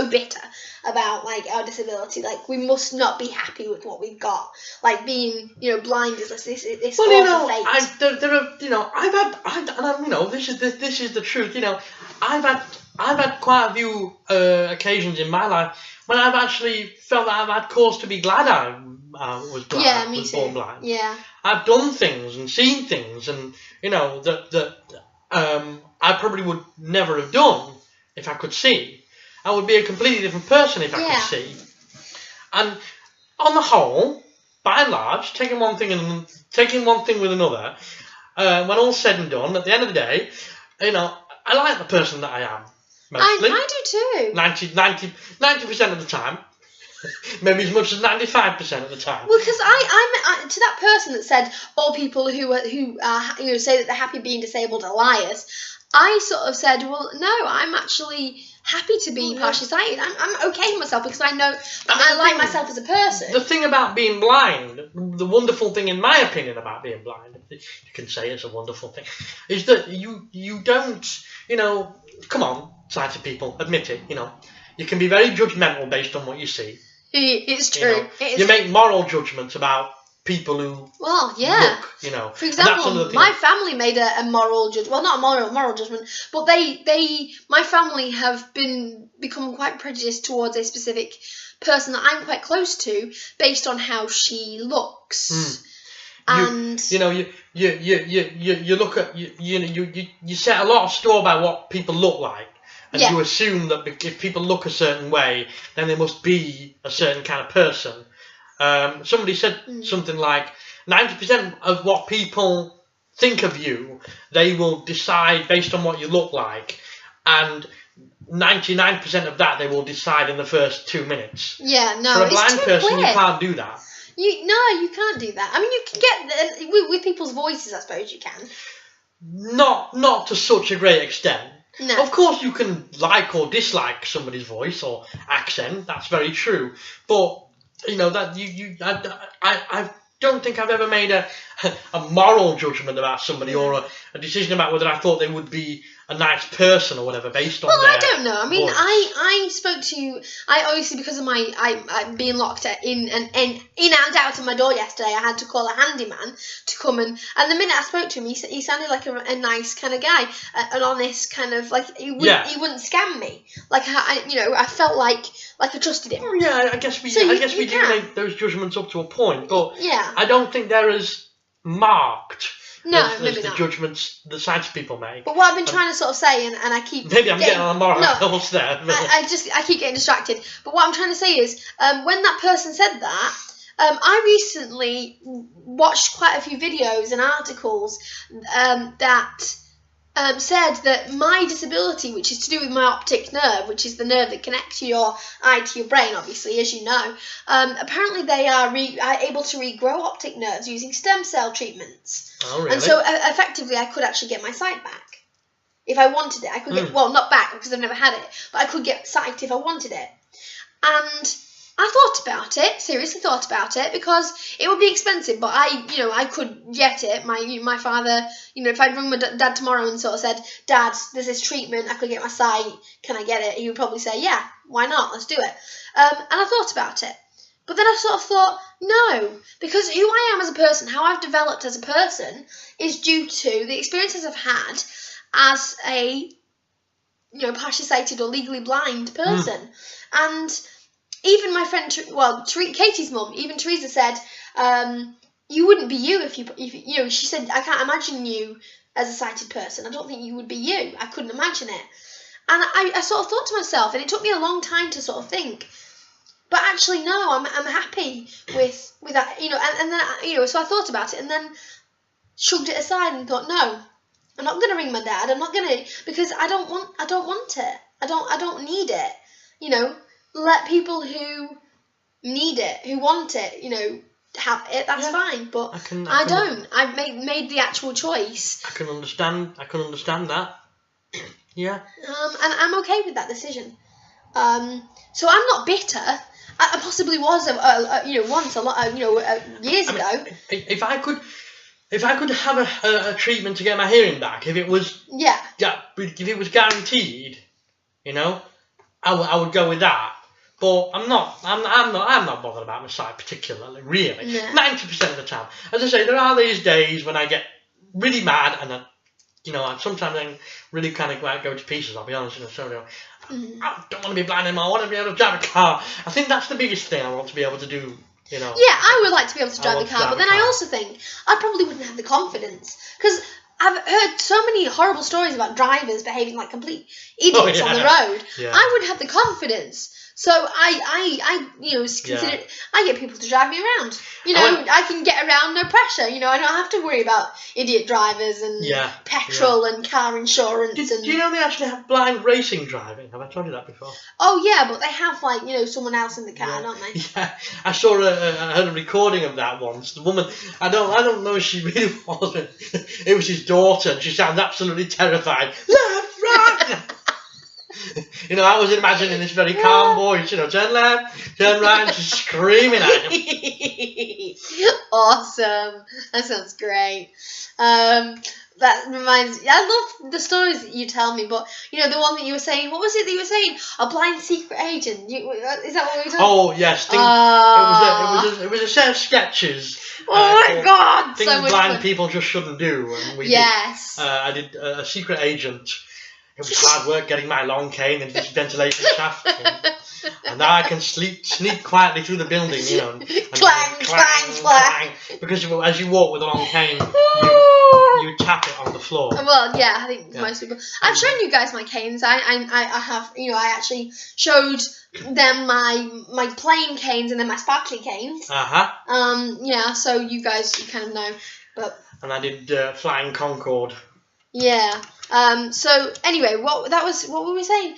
bitter about our disability. Like, we must not be happy with what we've got. Like, being blind is this awful fate. There are this is the truth. I've had quite a few occasions in my life when I've actually felt that I've had cause to be glad I was blind. Yeah, me was too. Born blind. Yeah. I've done things and seen things, and that I probably would never have done if I could see. I would be a completely different person if I could see. And on the whole, by and large, taking one thing with another, when all's said and done, at the end of the day, I like the person that I am. Mostly. I do too. 90% of the time. Maybe as much as 95% of the time. Well, because I'm to that person that said all people who say that they're happy being disabled are liars. I sort of said, well, no, I'm actually happy to be partially sighted. I'm okay with myself because I know I like myself as a person. The thing about being blind, the wonderful thing in my opinion about being blind, you can say it's a wonderful thing, is that you don't, come on, sighted people, admit it, you can be very judgmental based on what you see. It's true. You make moral judgments about people who look, For example, my family made a moral judgment. Well, not a moral judgment, but my family have become quite prejudiced towards a specific person that I'm quite close to based on how she looks. And you look at you set a lot of store by what people look like. And you assume that if people look a certain way, then they must be a certain kind of person. Somebody said something like 90% of what people think of you, they will decide based on what you look like. And 99% of that they will decide in the first 2 minutes. Yeah, no, For a it's blind too person, quick. you can't do that. You can't do that. I mean, you can get with people's voices. I suppose you can. Not to such a great extent. No. Of course, you can like or dislike somebody's voice or accent. That's very true. But that I don't think I've ever made a moral judgment about somebody or a decision about whether I thought they would be a nice person or whatever based on their I don't know. I mean, voice. I spoke to obviously because of I being locked in and out of my door yesterday. I had to call a handyman to come and the minute I spoke to him, he sounded like a nice kind of guy, an honest kind of like he wouldn't scam me. Like I felt like I trusted him. Yeah, I guess we do make those judgments up to a point, but yeah, I don't think they're as marked. No, as maybe the not. judgments the science people make. But what I've been trying to sort of say, and I keep maybe I'm getting on a moral horse there. I keep getting distracted. But what I'm trying to say is, when that person said that, I recently watched quite a few videos and articles that said that my disability, which is to do with my optic nerve, which is the nerve that connects your eye to your brain, obviously, as you know, apparently they are able to regrow optic nerves using stem cell treatments. Oh, really? And so effectively I could actually get my sight back. If I wanted it, I could get, well, not back because I've never had it, but I could get sight if I wanted it. And I thought about it, seriously thought about it, because it would be expensive, but I could get it. My father, if I'd rung my dad tomorrow and sort of said, Dad, there's this treatment, I could get my sight, can I get it? He would probably say, yeah, why not, let's do it. And I thought about it. But then I sort of thought, no, because who I am as a person, how I've developed as a person, is due to the experiences I've had as a, partially sighted or legally blind person. And even my friend, Katie's mum, even Teresa said, you wouldn't be you if you, she said, I can't imagine you as a sighted person. I don't think you would be you. I couldn't imagine it. And I sort of thought to myself, and it took me a long time to sort of think, but actually, no, I'm happy with that, and then, so I thought about it and then shrugged it aside and thought, no, I'm not going to ring my dad. I'm not going to, because I don't want it. I don't need it. Let people who need it, who want it, have it. That's fine. But I don't. I've made the actual choice. I can understand that. Yeah. And I'm okay with that decision. So I'm not bitter. I possibly was, once a lot, years ago. If I could have a treatment to get my hearing back, if it was if it was guaranteed, I would go with that. But I'm not bothered about my sight particularly, really. 90% of the time, as I say, there are these days when I get really mad and sometimes I really kind of go to pieces. I'll be honest, I don't want to be blind anymore. I want to be able to drive a car. I think that's the biggest thing I want to be able to do. Yeah, I would like to be able to drive a car, but then I also think I probably wouldn't have the confidence, because I've heard so many horrible stories about drivers behaving like complete idiots on the road. Yeah. I wouldn't have the confidence. So I consider I get people to drive me around. I can get around no pressure. I don't have to worry about idiot drivers and petrol and car insurance. Do you know they actually have blind racing driving? Have I told you that before? Oh yeah, but they have someone else in the car, don't they? Yeah, I saw I heard a recording of that once. The woman, I don't know if she really was. It was his daughter, and she sounds absolutely terrified. Left, right. I was imagining this very calm voice, turn left, turn right, and she's screaming at him. Awesome. That sounds great. That reminds me, I love the stories that you tell me, but, the one that you were saying, what was it that you were saying? A blind secret agent. Is that what we were talking about? Oh, yes. It was a set of sketches. Oh, my God. Things so much blind fun. People just shouldn't do. And I did a secret agent. It was hard work getting my long cane into this ventilation shaft. And now I can sneak quietly through the building, and clang. Because as you walk with a long cane, you tap it on the floor. Well, yeah, I think most people. I've shown you guys my canes. I have, I actually showed them my plain canes and then my sparkly canes. So you guys, you kind of know. And I did Flying Concorde. Yeah. So anyway, what were we saying?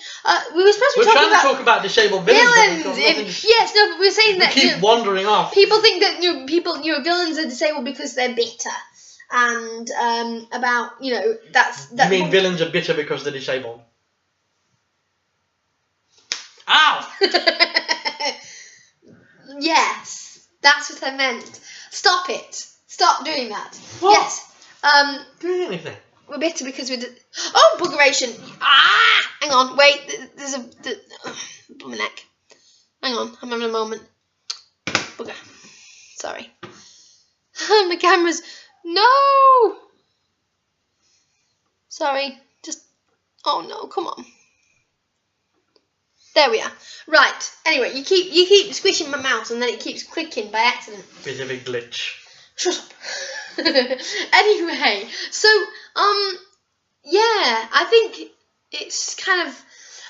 We were supposed to be We're talking trying to talk about disabled villains. villains. Yes, no, but we were saying that keep wandering off. People think that villains are disabled because they're bitter, and about that's. You mean villains are bitter because they're disabled? Ow! Yes, that's what I meant. Stop it. Stop doing that. What? Yes. Doing anything? We're bitter because we did. Oh, buggeration! Ah! Hang on, wait. There's a my neck. Hang on, I'm having a moment. Bugger. Sorry. My camera's no. Sorry. Just. Oh no! Come on. There we are. Right. Anyway, you keep squishing my mouse and then it keeps clicking by accident. Bit of a glitch. Shut up. Anyway, so yeah, I think it's kind of.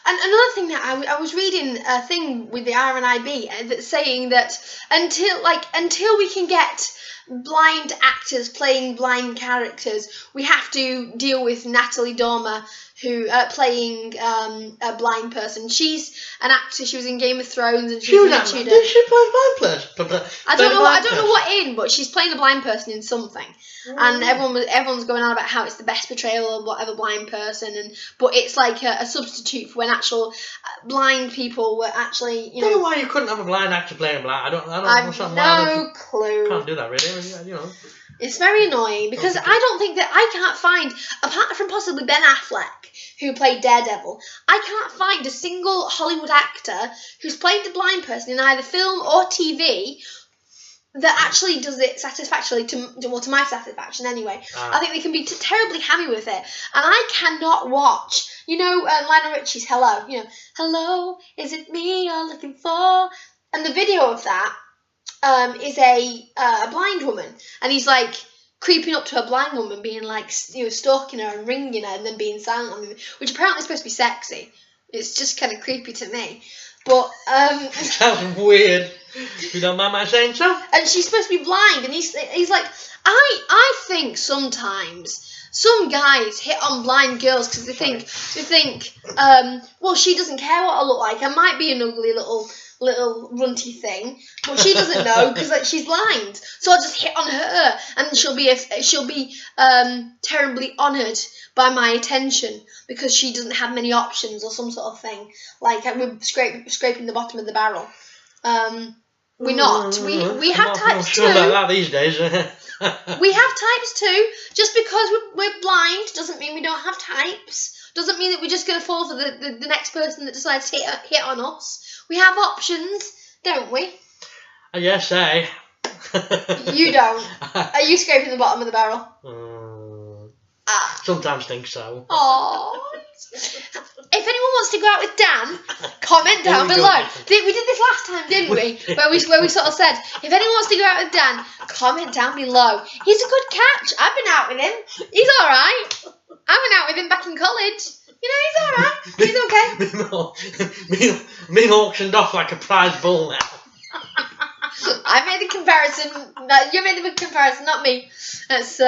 And another thing that I was reading a thing with the RNIB that's saying that until we can get blind actors playing blind characters, we have to deal with Natalie Dormer, who playing a blind person. She's an actor. She was in Game of Thrones, and she was a Tudor. Did she play a blind person? I don't know what in, but she's playing a blind person in something. And everyone's going on about how it's the best portrayal of a blind person, but it's like a substitute for when actual blind people were actually, I don't know why you couldn't have a blind actor playing blind. I've no clue. Can't do that really, It's very annoying because I don't think that I can't find, apart from possibly Ben Affleck, who played Daredevil, I can't find a single Hollywood actor who's played a blind person in either film or TV that actually does it satisfactorily, to my satisfaction anyway. I think they can be terribly hammy with it. And I cannot watch, Lionel Richie's Hello. Hello, is it me you're looking for? And the video of that is a blind woman. And he's like creeping up to a blind woman, being like, stalking her and ringing her and then being silent on her, which apparently is supposed to be sexy. It's just kind of creepy to me. But it sounds weird. If you don't mind my saying so. And she's supposed to be blind, and he's like, I think sometimes some guys hit on blind girls because they think, well, she doesn't care what I look like. I might be an ugly little runty thing, but she doesn't know because she's blind. So I'll just hit on her, and she'll be terribly honoured by my attention because she doesn't have many options or some sort of thing. Like we're scraping the bottom of the barrel. We're not. We have types too. Not like that these days. We have types too. Just because we're blind doesn't mean we don't have types. Doesn't mean that we're just going to fall for the next person that decides to hit on us. We have options, don't we? Yes, eh? You don't. Are you scraping the bottom of the barrel? Sometimes think so. Aww. If anyone wants to go out with Dan, comment down below. We did this last time, didn't we? Where we sort of said, if anyone wants to go out with Dan, comment down below. He's a good catch. I've been out with him. He's all right. I went out with him back in college. He's all right. He's okay. Me auctioned off like a prize bull now. I made the comparison. You made the comparison, not me. That's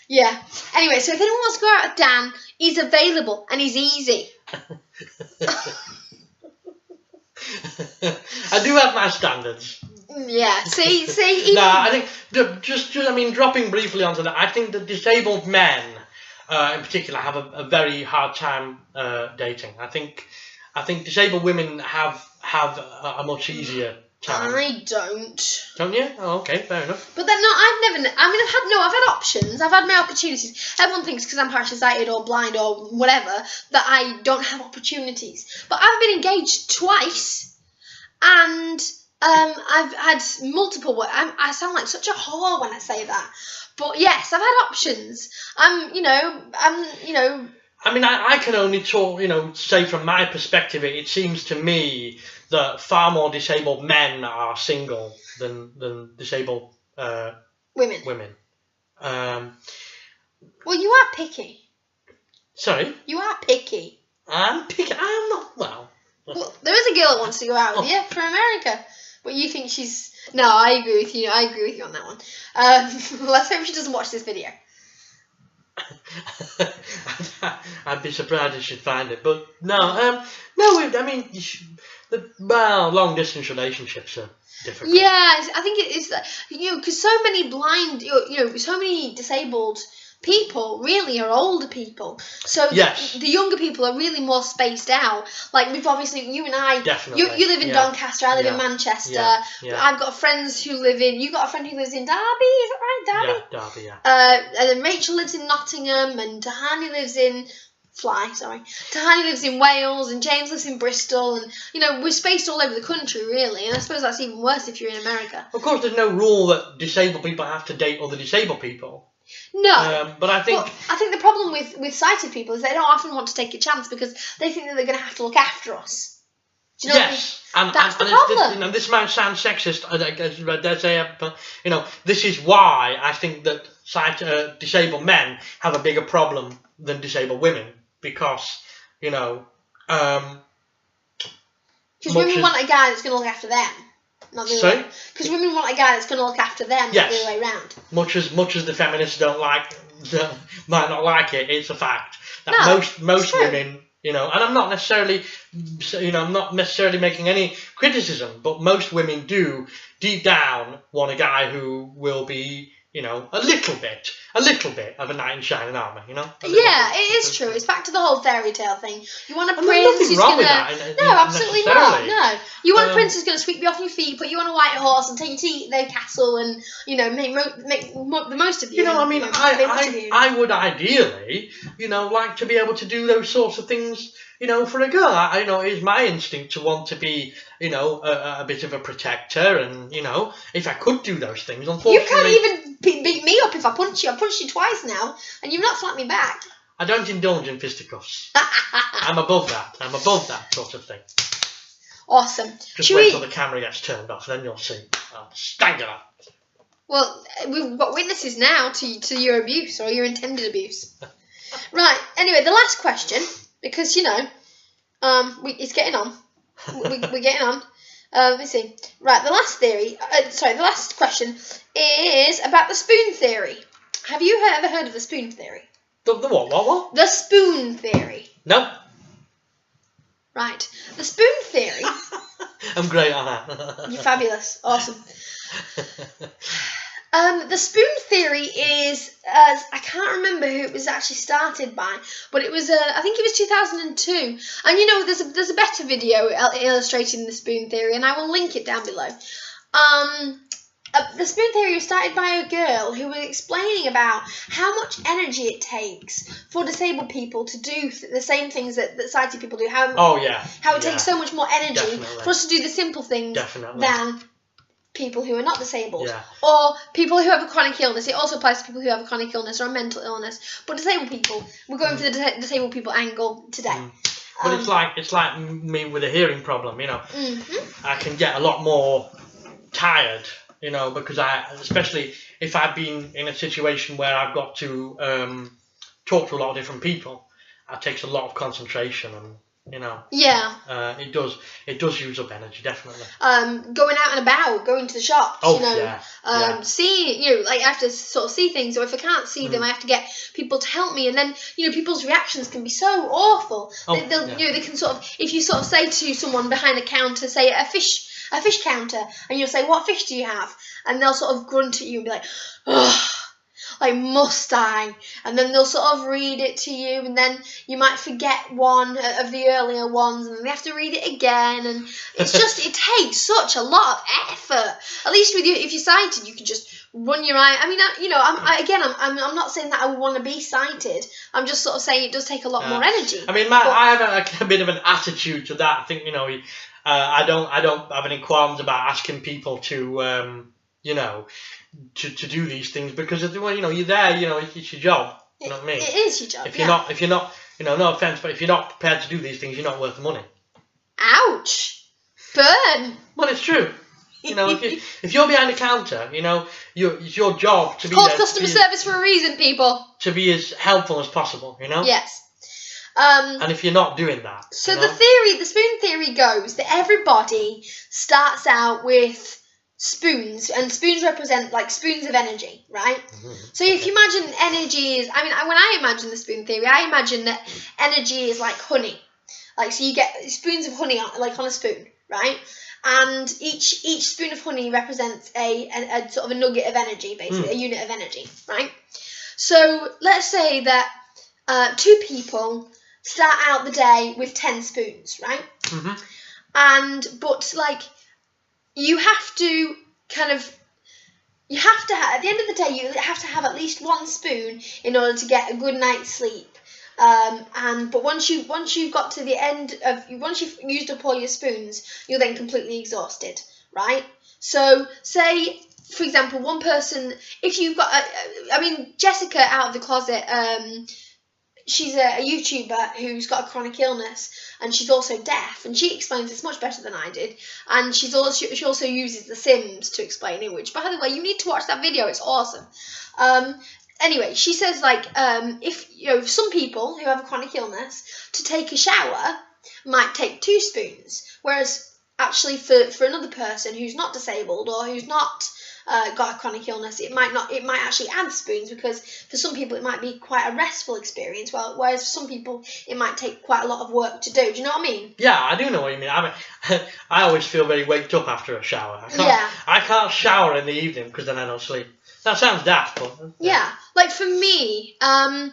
yeah. Anyway, so if anyone wants to go out with Dan, he's available and he's easy. I do have my standards. Yeah. See. No, I think just dropping briefly onto that. I think that disabled men, in particular, have a very hard time dating. I think disabled women have a much easier time. I don't. Don't you? Oh, okay, fair enough. But then, no, I've had options. I've had my opportunities. Everyone thinks because I'm partially sighted or blind or whatever that I don't have opportunities. But I've been engaged twice, and I've had multiple. I sound like such a whore when I say that. But yes, I've had options. I can only talk, say from my perspective, it seems to me that far more disabled men are single than disabled women. Well, you are picky. Sorry? You are picky. I'm picky. I'm not, well, there is a girl that wants to go out with you from America. But you think she's... No, I agree with you. I agree with you on that one. Let's hope she doesn't watch this video. I'd be surprised if she'd find it, but no, I mean, long distance relationships are difficult. Yeah, I think it is that, because so many so many disabled people really are older people. So Yes. the younger people are really more spaced out. Like we've obviously, you and I, Definitely. you live in Doncaster, I live in Yeah. Manchester. Yeah. I've got friends who live in. You got a friend who lives in Derby, is that right, Derby? Yeah, Derby. Yeah. And then Rachel lives in Nottingham, and Tahani lives in Tahani lives in Wales, and James lives in Bristol, and we're spaced all over the country, really. And I suppose that's even worse if you're in America. Of course, there's no rule that disabled people have to date other disabled people. No, but I think the problem with sighted people is they don't often want to take a chance because they think that they're going to have to look after us. Do you know yes, what I mean? That's the problem. This might sound sexist, I dare say, but this is why I think that disabled men have a bigger problem than disabled women, because because women want a guy that's going to look after them. Not the other way. Because women want a guy that's going to look after them, not the other way around. Much as the feminists might not like it, it's a fact that most women, and I'm not necessarily, making any criticism, but most women do deep down want a guy who will be, a little bit of a knight in shining armour, Yeah, it is true. It's back to the whole fairy tale thing. You want a prince who's wrong with gonna... that, No, absolutely not. No. You want a prince who's gonna sweep you off your feet, put you on a white horse, and take you to eat their castle, and make the most of you. I would ideally, like to be able to do those sorts of things. For a girl, it is my instinct to want to be, a bit of a protector, and if I could do those things, unfortunately, you can't even beat me up if I punch you. I punched you twice now, and you've not slapped me back. I don't indulge in fisticuffs. I'm above that. I'm above that sort of thing. Awesome. Just wait till the camera gets turned off, then you'll see. I'll stank it up. Well, we've got witnesses now to your abuse or your intended abuse. Right. Anyway, the last question. Because, it's getting on. We're getting on. Let me see. Right, the last question is about the spoon theory. Have you ever heard of the spoon theory? The what? The spoon theory. No. Right. The spoon theory... I'm great on that. You're fabulous. Awesome. The spoon theory is, I can't remember who it was actually started by, but it was, I think it was 2002. And there's a better video illustrating the spoon theory, and I will link it down below. The spoon theory was started by a girl who was explaining about how much energy it takes for disabled people to do the same things that sighted people do. How it takes so much more energy for us to do the simple things than people who are not disabled, or people who have a chronic illness. It also applies to people who have a chronic illness or a mental illness. But disabled people, we're going for the disabled people angle today. But it's like me with a hearing problem. I can get a lot more tired. Because especially if I've been in a situation where I've got to talk to a lot of different people, it takes a lot of concentration, and it does use up energy, definitely. Going out and about, going to the shops, see, I have to sort of see things, or if I can't see them, I have to get people to help me, and then people's reactions can be so awful. They can sort of, if you sort of say to someone behind a counter, say a fish counter, and you'll say, "What fish do you have?" And they'll sort of grunt at you and be like, "Ugh, like, must I?" And then they'll sort of read it to you, and then you might forget one of the earlier ones, and then they have to read it again, and it's just, it takes such a lot of effort. At least with you, if you're sighted, you can just run your eye. I mean, I'm not saying that I want to be sighted. I'm just sort of saying it does take a lot more energy. I mean, I have a bit of an attitude to that. I think, I don't have any qualms about asking people to, to do these things, because you're there, it's your job. You know what I mean? It is your job. If you're not, no offense, but if you're not prepared to do these things, you're not worth the money. Ouch! Burn. Well, it's true. If you're behind a counter, it's your job to be there. It's called customer service for a reason, people. To be as helpful as possible, Yes. And if you're not doing that, so the spoon theory goes that everybody starts out with spoons, and spoons represent like spoons of energy, right? So if you imagine energy is, when I imagine the spoon theory, I imagine that energy is like honey. Like, so you get spoons of honey like on a spoon, right? And each spoon of honey represents a sort of a nugget of energy, basically, a unit of energy, right? So let's say that 2 people start out the day with 10 spoons, right? But like, you have to kind of, at the end of the day, you have to have at least 1 spoon in order to get a good night's sleep. But once you've got to the end of, once you've used up all your spoons, you're then completely exhausted, right? So say, for example, one person, if you've got, Jessica out of the closet, she's a YouTuber who's got a chronic illness, and she's also deaf, and she explains this much better than I did. And she also uses The Sims to explain it, which, by the way, you need to watch that video. It's awesome. Anyway, she says, like, if some people who have a chronic illness, to take a shower might take 2 spoons, whereas actually for another person who's not disabled or who's not got a chronic illness, it might actually add spoons, because for some people it might be quite a restful experience, whereas for some people it might take quite a lot of work to do. Do you know what I mean? Yeah, I do know what you mean. I always feel very waked up after a shower. I can't shower in the evening because then I don't sleep. That sounds daft, but yeah. Like for me, along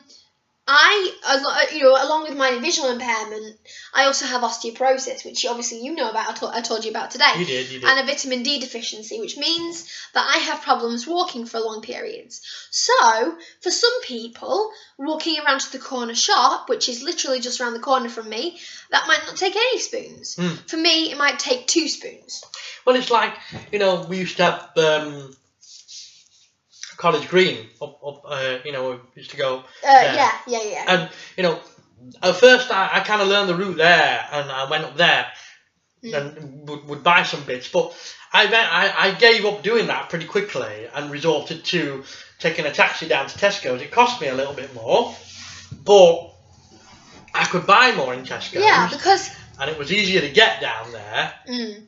with my visual impairment, I also have osteoporosis, which obviously you know about. I told you about today. You did. And a vitamin D deficiency, which means that I have problems walking for long periods. So, for some people, walking around to the corner shop, which is literally just around the corner from me, that might not take any spoons. For me, it might take 2 spoons. Well, it's like, we used to have College Green up we used to go there. Yeah. And at first I kind of learned the route there, and I went up there and would buy some bits, but I gave up doing that pretty quickly and resorted to taking a taxi down to Tesco's. It cost me a little bit more, but I could buy more in Tesco's. Yeah, and it was easier to get down there. It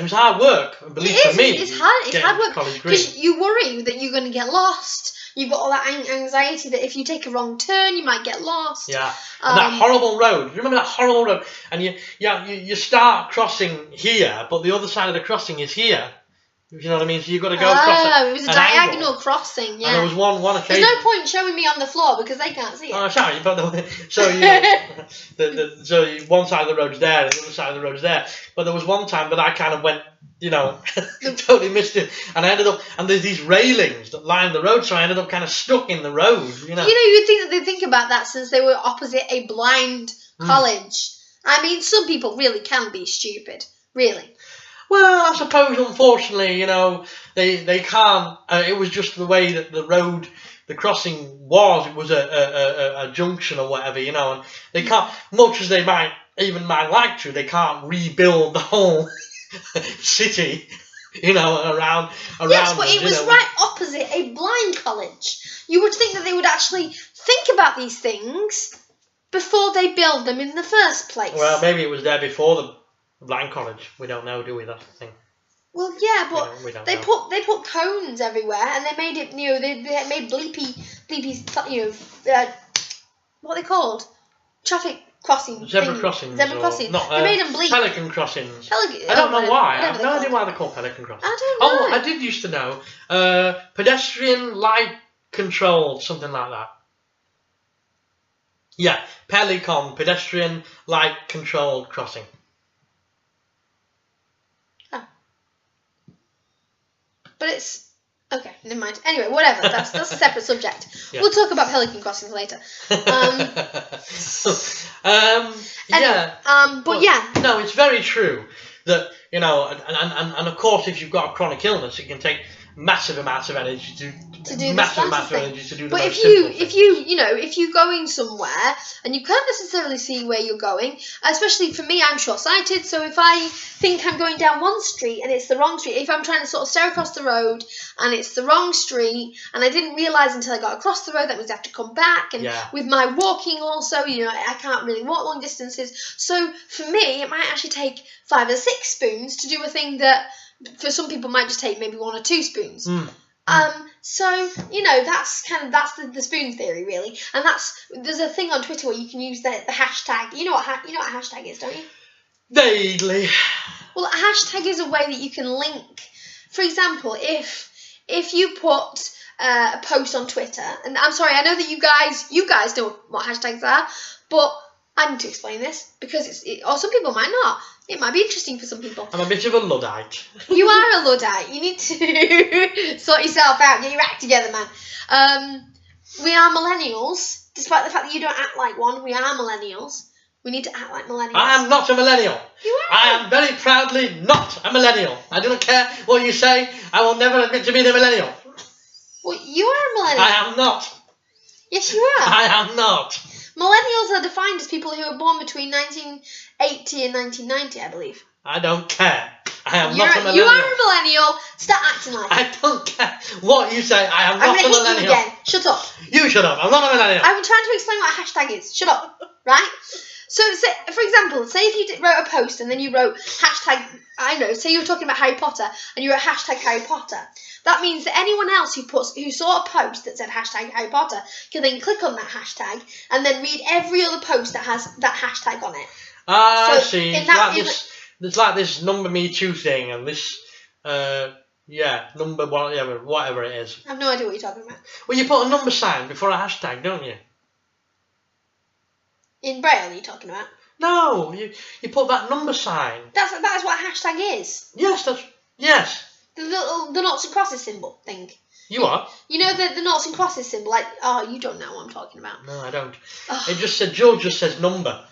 was hard work. Believe for me, it's hard work because you worry that you're going to get lost. You've got all that anxiety that if you take a wrong turn, you might get lost. Yeah, and that horrible road. You remember that horrible road? And you start crossing here, but the other side of the crossing is here. You know what I mean? So you've got to go across it was a diagonal crossing, yeah. And there was one occasion. There's no point showing me on the floor because they can't see it. Oh, sorry, but so one side of the road's there and the other side of the road's there. But there was one time that I kind of went, totally missed it, and I ended up, and there's these railings that line the road, so I ended up kind of stuck in the road. You'd think that they think about that since they were opposite a blind college. I mean, some people really can be stupid, really. Well, I suppose, unfortunately, they can't. It was just the way that the road, the crossing was. It was a junction or whatever, and they can't, much as they might like to, they can't rebuild the whole city, around. Yes, but it was right opposite a blind college. You would think that they would actually think about these things before they build them in the first place. Well, maybe it was there before the blind college. We don't know, do we? That's the thing. Well, yeah, but we don't they know. put cones everywhere, and they made it. They made bleepy. What are they called? Traffic crossings. Zebra crossings. Zebra crossings. Not, they made them bleep. Pelican crossings. I don't know why. I have no idea why they're called pelican crossings. I don't know. Oh, I did used to know. Pedestrian light controlled, something like that. Yeah, Pelican, pedestrian light controlled crossing. But it's okay. Never mind. Anyway, whatever. That's a separate subject. Yeah. We'll talk about pelican crossings later. No, it's very true that and of course, if you've got a chronic illness, it can take massive amounts of energy to do massive this amounts of thing. energy to do the But most simple things. if you're going somewhere and you can't necessarily see where you're going, especially for me, I'm short-sighted, so if I think I'm going down one street and it's the wrong street, if I'm trying to sort of stare across the road and it's the wrong street and I didn't realise until I got across the road that means I have to come back, and with my walking also, I can't really walk long distances, so for me it might actually take 5 or 6 spoons to do a thing that for some people might just take maybe 1 or 2 spoons. So that's the spoon theory really, and there's a thing on Twitter where you can use the hashtag. You know what a hashtag is, don't you? Vaguely. Well, a hashtag is a way that you can link. For example, if you put a post on Twitter, and I'm sorry, I know that you guys know what hashtags are, but I need to explain this because or some people might not. It might be interesting for some people. I'm a bit of a Luddite. You are a Luddite. You need to sort yourself out. Get your act together, man. We are millennials. Despite the fact that you don't act like one, we are millennials. We need to act like millennials. I am not a millennial. You are. I am very proudly not a millennial. I do not care what you say. I will never admit to being a millennial. Well, you are a millennial. I am not. Yes, you are. I am not. Millennials are defined as people who were born between 1980 and 1990, I believe. I don't care. I am not a millennial. You are a millennial. Start acting like it. I don't care what you say. I am not a millennial. I'm going to hit you again. Shut up. You shut up. I'm not a millennial. I'm trying to explain what a hashtag is. Shut up. Right? So, for example, say if you wrote a post and then you wrote hashtag, say you were talking about Harry Potter and you wrote hashtag Harry Potter. That means that anyone else who saw a post that said hashtag Harry Potter can then click on that hashtag and then read every other post that has that hashtag on it. I see. There's like this number me too thing and this, number whatever it is. I have no idea what you're talking about. Well, you put a number sign before a hashtag, don't you? In Braille, are you talking about? No, you put that number sign. That is what a hashtag is. Yes. The noughts and crosses symbol thing. You are? You know the noughts and crosses symbol? You don't know what I'm talking about. No, I don't. It just said, George just says number.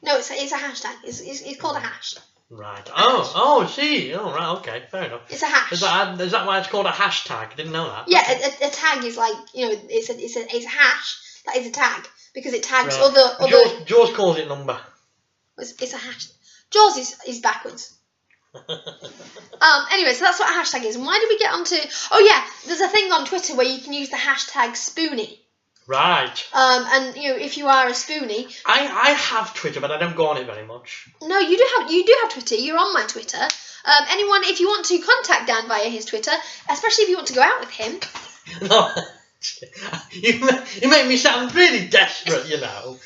No, it's a hashtag. It's called a hash. Right. I see. Oh, right, okay, fair enough. It's a hash. Is that why it's called a hashtag? I didn't know that. Yeah, a tag is like, it's a hash. That is a tag. Because it tags right. other... Jaws calls it number. It's a hash. Jaws is backwards. Anyway, so that's what a hashtag is. And why did we get onto... Oh, yeah, there's a thing on Twitter where you can use the hashtag Spoonie. Right. And, if you are a Spoonie... I have Twitter, but I don't go on it very much. No, you do have Twitter. You're on my Twitter. Anyone, if you want to contact Dan via his Twitter, especially if you want to go out with him... No. You make me sound really desperate, you know.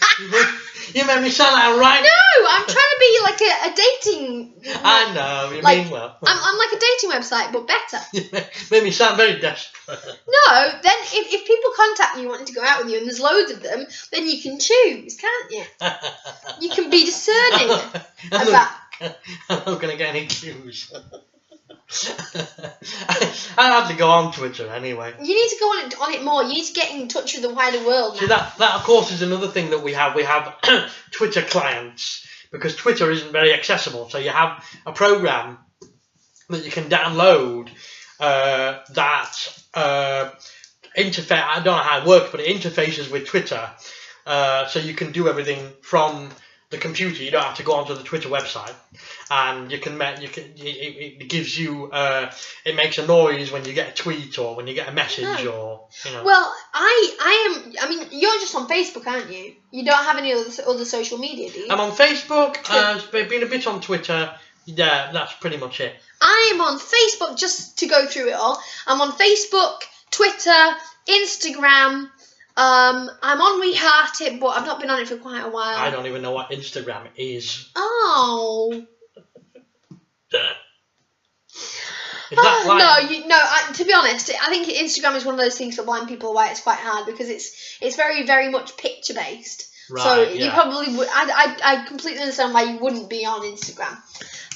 You make me sound like right. No, I'm trying to be like a dating. I know, you mean well. I'm like a dating website, but better. You made me sound very desperate. No, then if people contact you wanting to go out with you, and there's loads of them, then you can choose, can't you? You can be discerning about. I'm not going to get any cues. I hardly go on Twitter anyway. You need to go on it more. You need to get in touch with the wider world now. See, that of course is another thing that we have. We have Twitter clients because Twitter isn't very accessible. So you have a program that you can download that interface. I don't know how it works, but it interfaces with Twitter, so you can do everything from the computer. You don't have to go onto the Twitter website, and it gives you it makes a noise when you get a tweet or when you get a message or Well, I mean you're just on Facebook, aren't you? You don't have any other social media, do you? I'm on Facebook. I've been a bit on Twitter. Yeah, that's pretty much it. I am on Facebook, just to go through it all. I'm on Facebook, Twitter, Instagram. I'm on WeHeart It, but I've not been on it for quite a while. I don't even know what Instagram is. Oh. Is that like... No. To be honest, I think Instagram is one of those things for blind people why it's quite hard because it's very, very much picture based. Right, so yeah. you probably would. I completely understand why you wouldn't be on Instagram.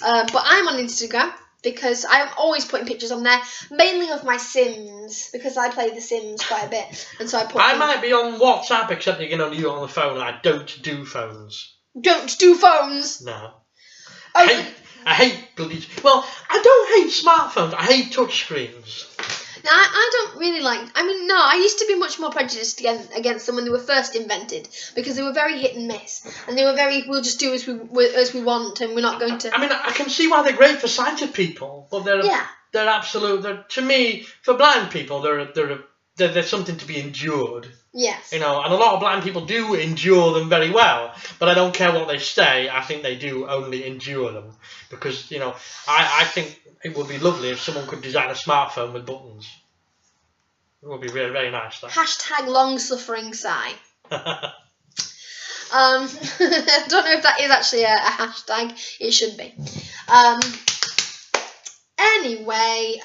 But I'm on Instagram because I'm always putting pictures on there, mainly of my Sims, because I play The Sims quite a bit, and so I might be on WhatsApp, except you can only do it on the phone, and I don't do phones. Don't do phones? No. Oh, I hate bloody. Well, I don't hate smartphones. I hate touchscreens. Now, I don't really like. I mean, no, I used to be much more prejudiced against them when they were first invented because they were very hit and miss, and they were very. We'll just do as we want, and we're not going to. I mean, I can see why they're great for sighted people, but they're absolute. To me, for blind people, they're something to be endured. Yes. You know, and a lot of blind people do endure them very well, but I don't care what they say. I think they do only endure them because, you know, I think it would be lovely if someone could design a smartphone with buttons. It would be really, very nice. That. Hashtag long-suffering sigh. I don't know if that is actually a hashtag. It should be. Anyway,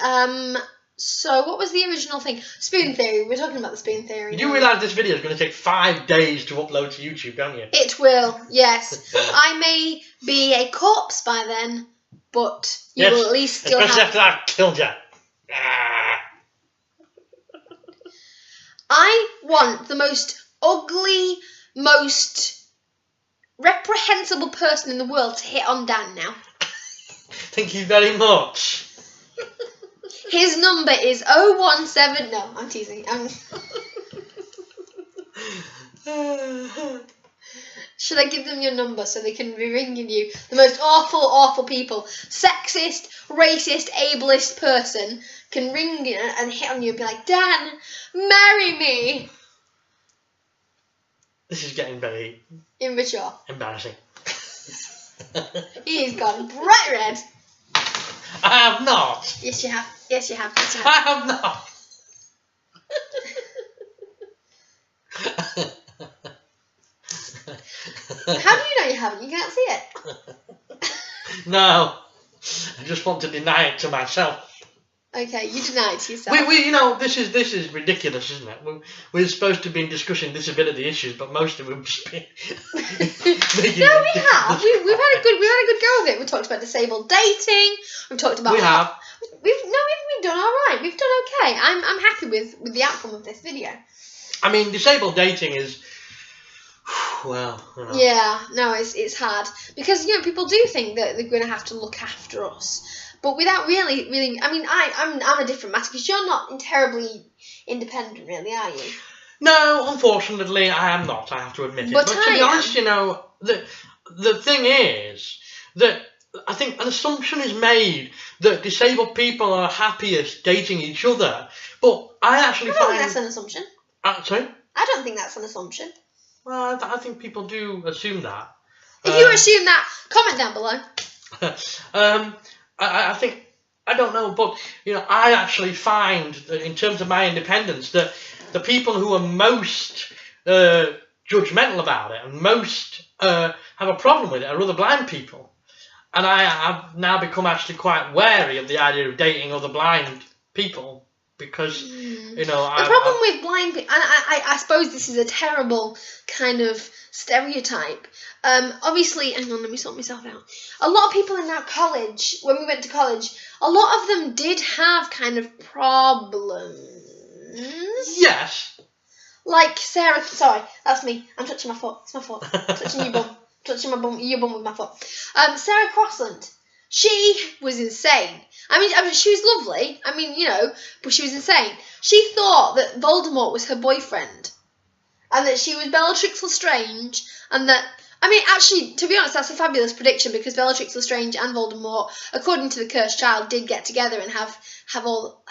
so what was the original thing? Spoon theory. We're talking about the spoon theory. You do realise this video is going to take 5 days to upload to YouTube, don't you? It will, yes. I may be a corpse by then, but you will at least still especially have... after I've killed you. I want the most ugly, most reprehensible person in the world to hit on Dan now. Thank you very much. His number is 017... No, I'm teasing. Should I give them your number so they can be ringing you? The most awful, awful people. Sexist, racist, ableist person can ring you and hit on you and be like, Dan, marry me. This is getting very... immature. embarrassing. He's gone bright red. I have not. Yes, you have. Yes, you have. Yes, you have. I have not. How do you know you haven't? You can't see it. No. I just want to deny it to myself. Okay, you deny it to yourself. We you know, this is ridiculous, isn't it? We're supposed to be discussing disability issues, but most of them just been No, we have. We've had a good go of it. We talked about disabled dating. We've talked about. We have. We've done all right. We've done okay. I'm happy with the outcome of this video. I mean, disabled dating is, well, you know. Yeah, no, it's hard because people do think that they're going to have to look after us, but without really. I mean, I'm a different matter because you're not terribly independent, really, are you? No, unfortunately, I am not. I have to admit it. But to be honest, the thing is that I think an assumption is made that disabled people are happiest dating each other, but I actually don't think that's an assumption. Sorry? I don't think that's an assumption. Well, I think people do assume that. If you assume that, comment down below. I think, I don't know, but I actually find that in terms of my independence that the people who are most judgmental about it and most have a problem with it are other blind people. And I have now become actually quite wary of the idea of dating other blind people because, the problem with blind people, and I suppose this is a terrible kind of stereotype. Obviously, hang on, let me sort myself out. A lot of people in our college, when we went to college, a lot of them did have kind of problems. Yes. Like Sarah, sorry, that's me. I'm touching my foot. It's my foot. Touching your bum. Touching your bum with my foot. Sarah Crossland. She was insane. I mean, she was lovely. I mean, but she was insane. She thought that Voldemort was her boyfriend, and that she was Bellatrix Lestrange, and that. I mean, actually, to be honest, that's a fabulous prediction because Bellatrix Lestrange and Voldemort, according to the Cursed Child, did get together and have all.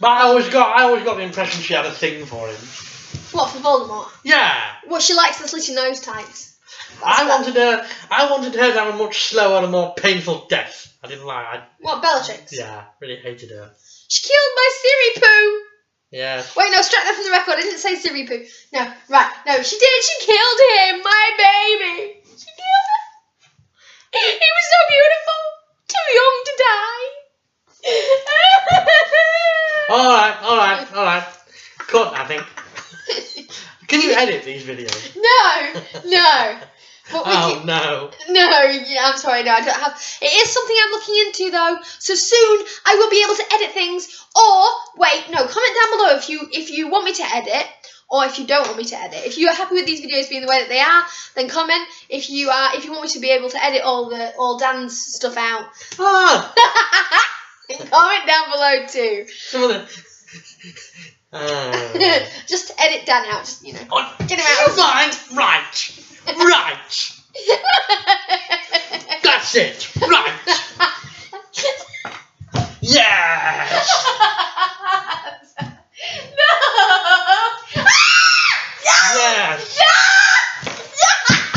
But I always got the impression she had a thing for him. What, for Voldemort? Yeah. Well, she likes the slitty nose types. I wanted her to have a much slower and more painful death. I didn't like. What, Bellatrix? Yeah, really hated her. She killed my Siri Poo. Yeah. Wait, no, strike that from the record. I didn't say Siri Poo. No, right. No, she did. She killed him, my baby. She killed him. He was so beautiful. Too young to die. All right. Cut, I think. Can you edit these videos? No. But no. No, yeah, I'm sorry, no, I don't have. It is something I'm looking into though. So soon I will be able to edit things. Or wait, no, comment down below if you want me to edit, or if you don't want me to edit. If you are happy with these videos being the way that they are, then comment. If you want me to be able to edit all Dan's stuff out, comment down below too. Some of the. Just edit Dan out. Just get him out. Right. That's it. Right. Yes. No. Yes.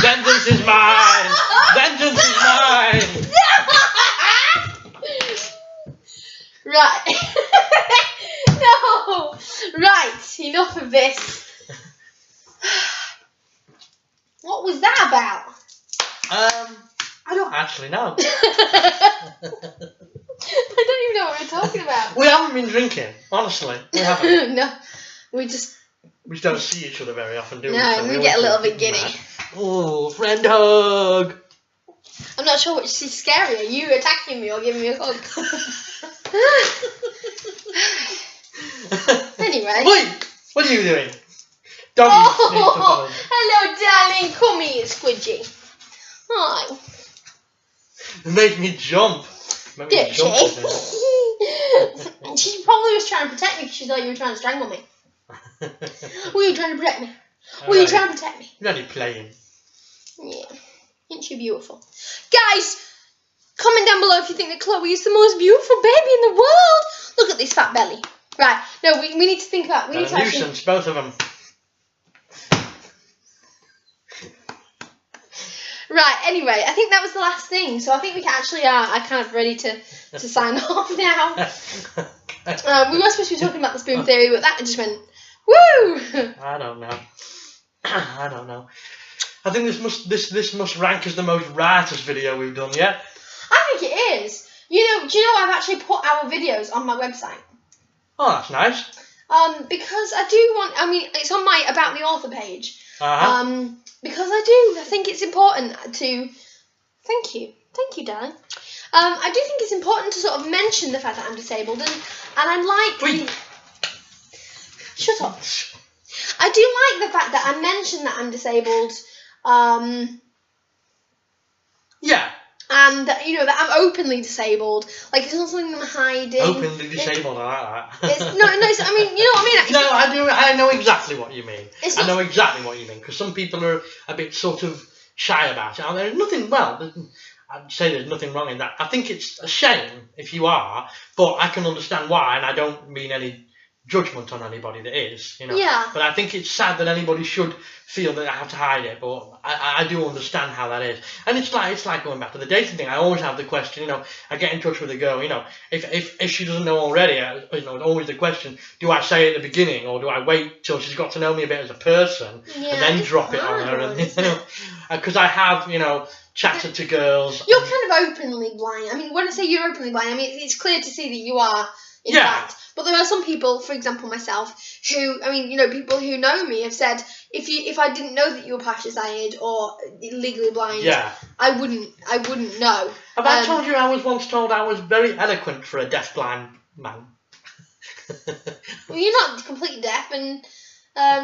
Vengeance is mine. Vengeance is mine. Right. No. Right. Enough of this. What was that about? I don't actually know. I don't even know what we're talking about. We haven't been drinking, honestly. We haven't. No. We just don't see each other very often, do we? No, So we get a little bit giddy. Oh, friend hug. I'm not sure which is scarier, you attacking me or giving me a hug. Anyway. Wait! What are you doing? Doggy hello, darling. Come here, Squidgy. Hi. It made me jump. Did she? She probably was trying to protect me because she thought you were trying to strangle me. Were you trying to protect me? Were you trying to protect me? You're only playing. Yeah. Isn't she beautiful? Guys, comment down below if you think that Chloe is the most beautiful baby in the world. Look at this fat belly. Right. No, we need to think about... We need to nuisance, both of them. Right, anyway, I think that was the last thing. So I think we actually are kind of ready to sign off now. We were supposed to be talking about the spoon theory, but that just went, woo! I don't know. I don't know. I think this must rank as the most riotous video we've done yet. I think it is. Do you know I've actually put our videos on my website? Oh, that's nice. Because I do want, it's on my About the Author page. Because I think it's important to, thank you darling. I do think it's important to sort of mention the fact that I'm disabled, and I like, shut up. I do like the fact that I mention that I'm disabled, yeah. And that, that I'm openly disabled. Like, it's not something I'm hiding. Openly disabled, I like that. You know what I mean? No, I do. I know exactly what you mean. I know exactly what you mean, because some people are a bit sort of shy about it. And there's nothing. Well, I'd say there's nothing wrong in that. I think it's a shame if you are, but I can understand why, and I don't mean any judgment on anybody that is, Yeah. But I think it's sad that anybody should feel that they have to hide it. But I do understand how that is, and it's like going back to the dating thing. I always have the question, I get in touch with a girl, if she doesn't know already, always the question: do I say at the beginning, or do I wait till she's got to know me a bit as a person, and then drop it on her? And because I have, chatted to girls. You're kind of openly blind. When I say you're openly blind, it's clear to see that you are. In fact, but there are some people, for example myself, who, people who know me have said, if I didn't know that you were partially sighted or legally blind, I wouldn't know. Have I told you I was once told I was very eloquent for a deaf-blind man? Well, you're not completely deaf, and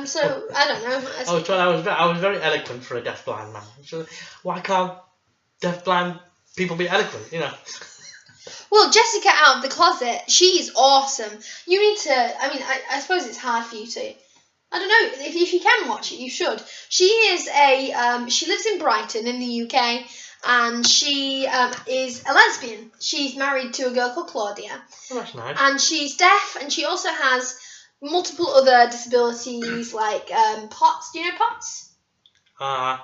so I don't know. I was told I was very eloquent for a deaf-blind man. So why can't deaf-blind people be eloquent? Well, Jessica out of the closet, she's awesome. You need to, I suppose it's hard for you to, I don't know, if you can watch it, you should. She is she lives in Brighton in the UK, and she is a lesbian. She's married to a girl called Claudia. Oh, that's nice. And she's deaf, and she also has multiple other disabilities, like POTS. Do you know POTS? I've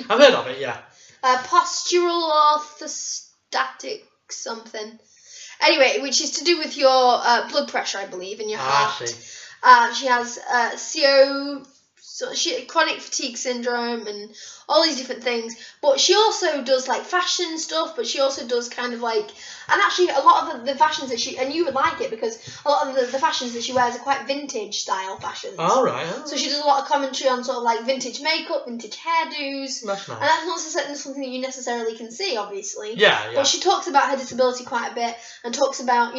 heard of it, yeah. Postural orthostatic something. Anyway, which is to do with your blood pressure, I believe, in your heart. I see. She has chronic fatigue syndrome and all these different things. But she also does like fashion stuff, but she also does kind of like, and actually a lot of the fashions that she, and you would like it because a lot of the fashions that she wears are quite vintage style fashions. All right. So she does a lot of commentary on sort of like vintage makeup, vintage hairdos. That's nice. And that's not necessarily something that you necessarily can see, obviously. Yeah. But she talks about her disability quite a bit and talks about,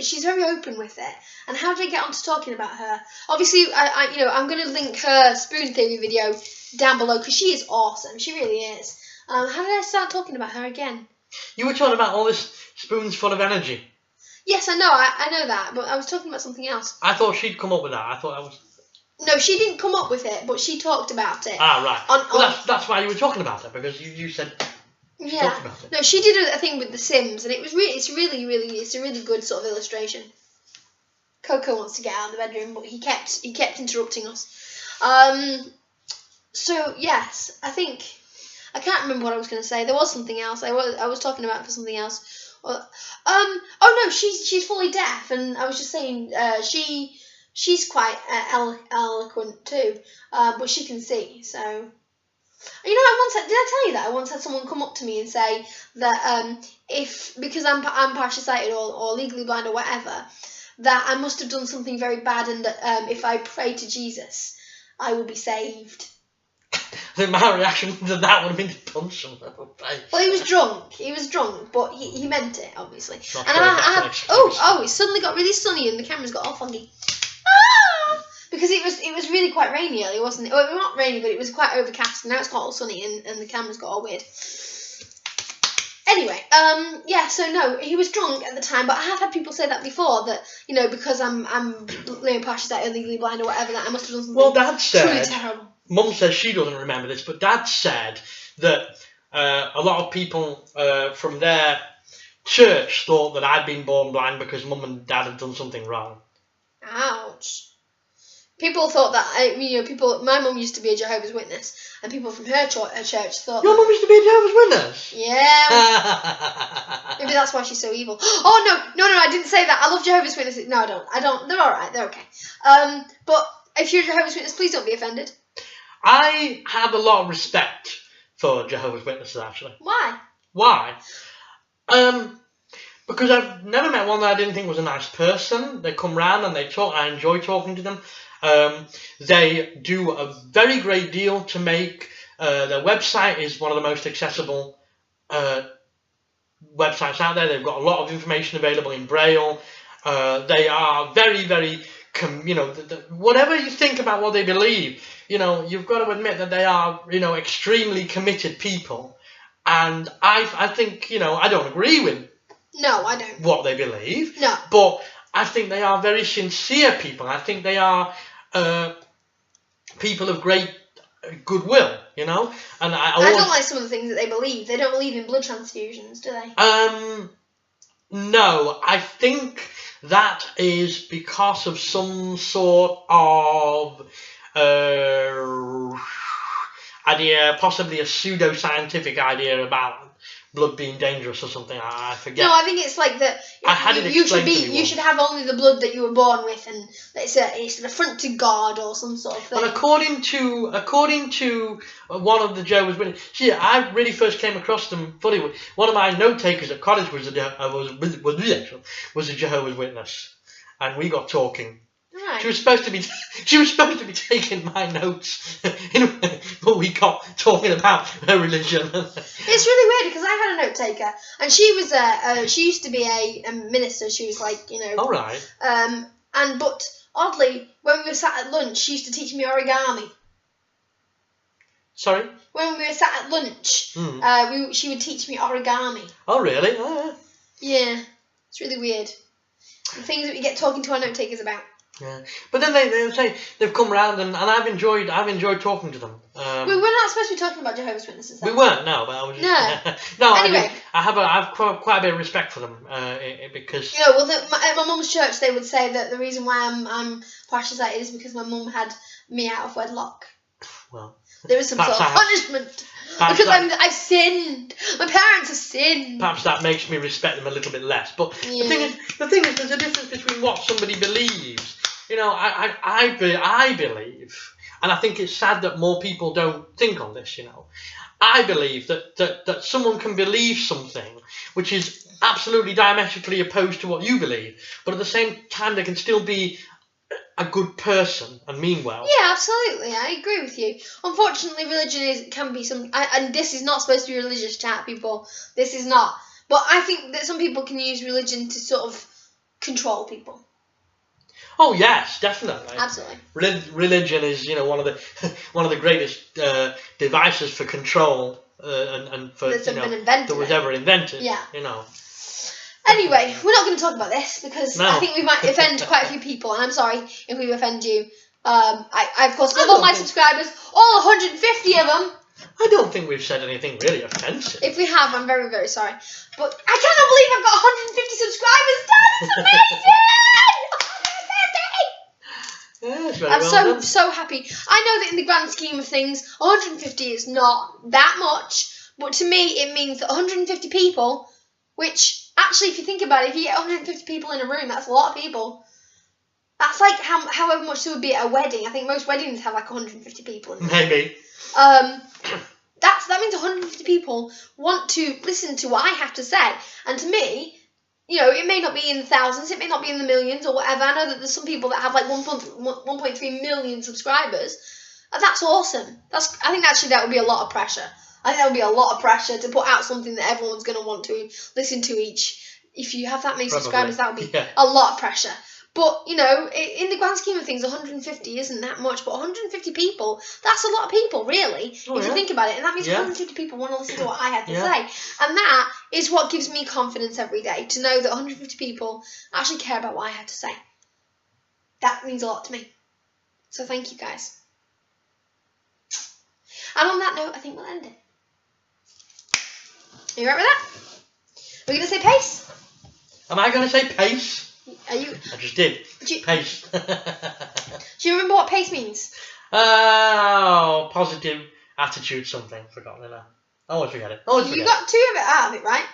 she's very open with it. And how did I get onto talking about her? Obviously, I'm going to link her spoon theory video down below because she is awesome. She really is. How did I start talking about her again? You were talking about all this spoons full of energy. Yes, I know. I know that, but I was talking about something else. I thought she'd come up with that. I thought that was. No, she didn't come up with it, but she talked about it. Ah, right. Well, that's why you were talking about it, because you said. She talked about it. No, she did a thing with The Sims, and it's a really good sort of illustration. Coco wants to get out of the bedroom, but he kept interrupting us. So yes, I can't remember what I was going to say. There was something else. I was talking about for something else. Oh no, she's fully deaf, and I was just saying she's quite eloquent too, but she can see. So did I tell you that I once had someone come up to me and say that because I'm partially sighted or legally blind or whatever, that I must have done something very bad, and that if I pray to Jesus, I will be saved. I think my reaction to that would have been to punch him. Well, he was drunk, but he meant it, obviously. Not And sure it suddenly got really sunny and the cameras got all foggy. Because it was really quite rainy earlier, wasn't it? Well, not rainy, but it was quite overcast, and now it's got all sunny and the cameras got all weird. Anyway, so no, he was drunk at the time, but I have had people say that before, that, because I'm partially sighted, legally blind or whatever, that I must have done something Dad said, truly terrible. Mum says she doesn't remember this, but Dad said that a lot of people from their church thought that I'd been born blind because Mum and Dad had done something wrong. Ouch. People thought that, my mum used to be a Jehovah's Witness, and people from her church thought... Your mum used to be a Jehovah's Witness? Yeah. Maybe that's why she's so evil. Oh, no, I didn't say that. I love Jehovah's Witnesses. No, I don't. They're alright, they're okay. But if you're a Jehovah's Witness, please don't be offended. I have a lot of respect for Jehovah's Witnesses, actually. Why? Because I've never met one that I didn't think was a nice person. They come round and they talk. I enjoy talking to them. They do a very great deal to make their website is one of the most accessible websites out there. They've got a lot of information available in Braille. They are very, very, whatever you think about what they believe, you've got to admit that they are, extremely committed people. And I think, I don't agree with No, I don't. what they believe. No. But I think they are very sincere people. I think they are people of great goodwill, And I don't like some of the things that they believe. They don't believe in blood transfusions, do they? No, I think that is because of some sort of idea, possibly a pseudo-scientific idea about blood being dangerous or something. I forget. No, I think it's like that. You should have only the blood that you were born with, and it's an affront to God or some sort of thing. But according to one of the Jehovah's Witnesses, I really first came across them fully. One of my note takers at college was a Jehovah's Witness, and we got talking. Right. She was supposed to be taking my notes, but we got talking about her religion. It's really weird because I had a note taker, and she was she used to be a minister. She was like, All right. But oddly, when we were sat at lunch, she used to teach me origami. Sorry. When we were sat at lunch, she would teach me origami. Oh really? Oh, yeah. It's really weird. The things that we get talking to our note takers about. Yeah, but then they say they've come round and I've enjoyed talking to them. We were not supposed to be talking about Jehovah's Witnesses. We weren't, no, but I was just... No. No, anyway. I have quite a bit of respect for them because... at my mum's church they would say that the reason why I'm partially sighted is because my mum had me out of wedlock. Well... There is some sort of punishment. Because I've sinned. My parents have sinned. Perhaps that makes me respect them a little bit less. But the thing is, there's a difference between what somebody believes. I And I think it's sad that more people don't think on this, you know. I believe that someone can believe something which is absolutely diametrically opposed to what you believe, but at the same time they can still be a good person and mean well. Yeah, absolutely. I agree with you. Unfortunately, religion can be and this is not supposed to be religious chat, people. This is not. But I think that some people can use religion to sort of control people. Oh yes, definitely. Absolutely. Religion is, you know, one of the greatest devices for control and for That's been invented. That was ever invented. Yeah. You know. Anyway, we're not going to talk about this because No. I think we might offend quite a few people, and I'm sorry if we offend you. I of course love all my subscribers, all 150 of them. I don't think we've said anything really offensive. If we have, I'm very, very sorry. But I cannot believe I've got 150 subscribers. That's amazing! 150! Yeah, it's very I'm well done. so happy. I know that in the grand scheme of things, 150 is not that much, but to me it means that 150 people, which actually, if you think about it, if you get 150 people in a room, that's a lot of people. That's like however much there would be at a wedding. I think most weddings have like 150 people in them. Maybe. That means 150 people want to listen to what I have to say. And to me, you know, it may not be in the thousands, it may not be in the millions or whatever. I know that there's some people that have like 1.3 million subscribers. And that's awesome. I think actually that would be a lot of pressure. I think that would be a lot of pressure to put out something that everyone's going to want to listen to each. If you have that many subscribers, that would be a lot of pressure. But, you know, in the grand scheme of things, 150 isn't that much. But 150 people, that's a lot of people, really, if you think about it. And that means 150 people want to listen to what I had to say. And that is what gives me confidence every day, to know that 150 people actually care about what I had to say. That means a lot to me. So thank you, guys. And on that note, I think we'll end it. Are you right with that? We're going to say pace? Am I going to say pace? Are you? I just did. Pace. Do you remember what pace means? Oh, positive attitude something. Forgotten it now. I always forget it. You got two of it out of it, right?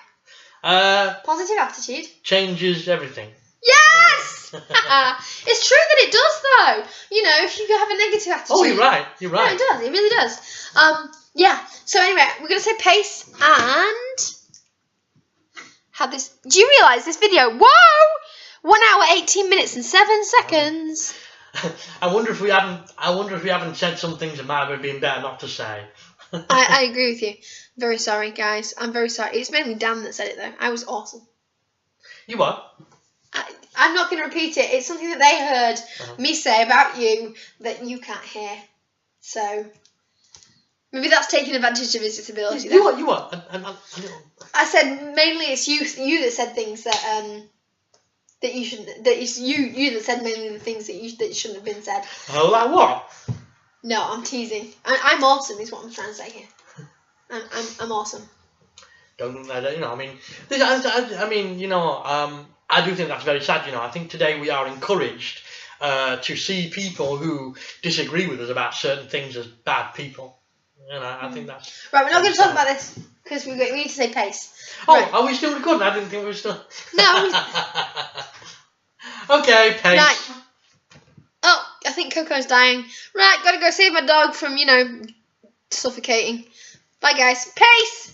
Positive attitude. Changes everything. Yes! It's true that it does, though. You know, if you have a negative attitude. Oh, you're right. You're right. No, it does. It really does. Yeah. So anyway, we're going to say pace and... have this... Do you realise this video... Whoa! 1 hour, 18 minutes and 7 seconds. I wonder if we haven't said some things that might have been better not to say. I agree with you. Very sorry, guys. I'm very sorry. It's mainly Dan that said it, though. I was awesome. You what? I'm not going to repeat it. It's something that they heard me say about you that you can't hear. So maybe that's taking advantage of his disability. You what? I said mainly it's you that said things that that you shouldn't. That it's you that said mainly the things that shouldn't have been said. Oh, like what? No, I'm teasing. I'm awesome. Is what I'm trying to say here. I'm awesome. Don't let it. You know. I mean. You know. I do think that's very sad. You know. I think today we are encouraged to see people who disagree with us about certain things as bad people. And I think that's right. We're not going to talk about this because we need to say pace. Oh, right. Are we still recording? I didn't think we were still. No. Okay, pace. Right. Oh, I think Coco's dying. Right, gotta go save my dog from, suffocating. Bye, guys. Pace!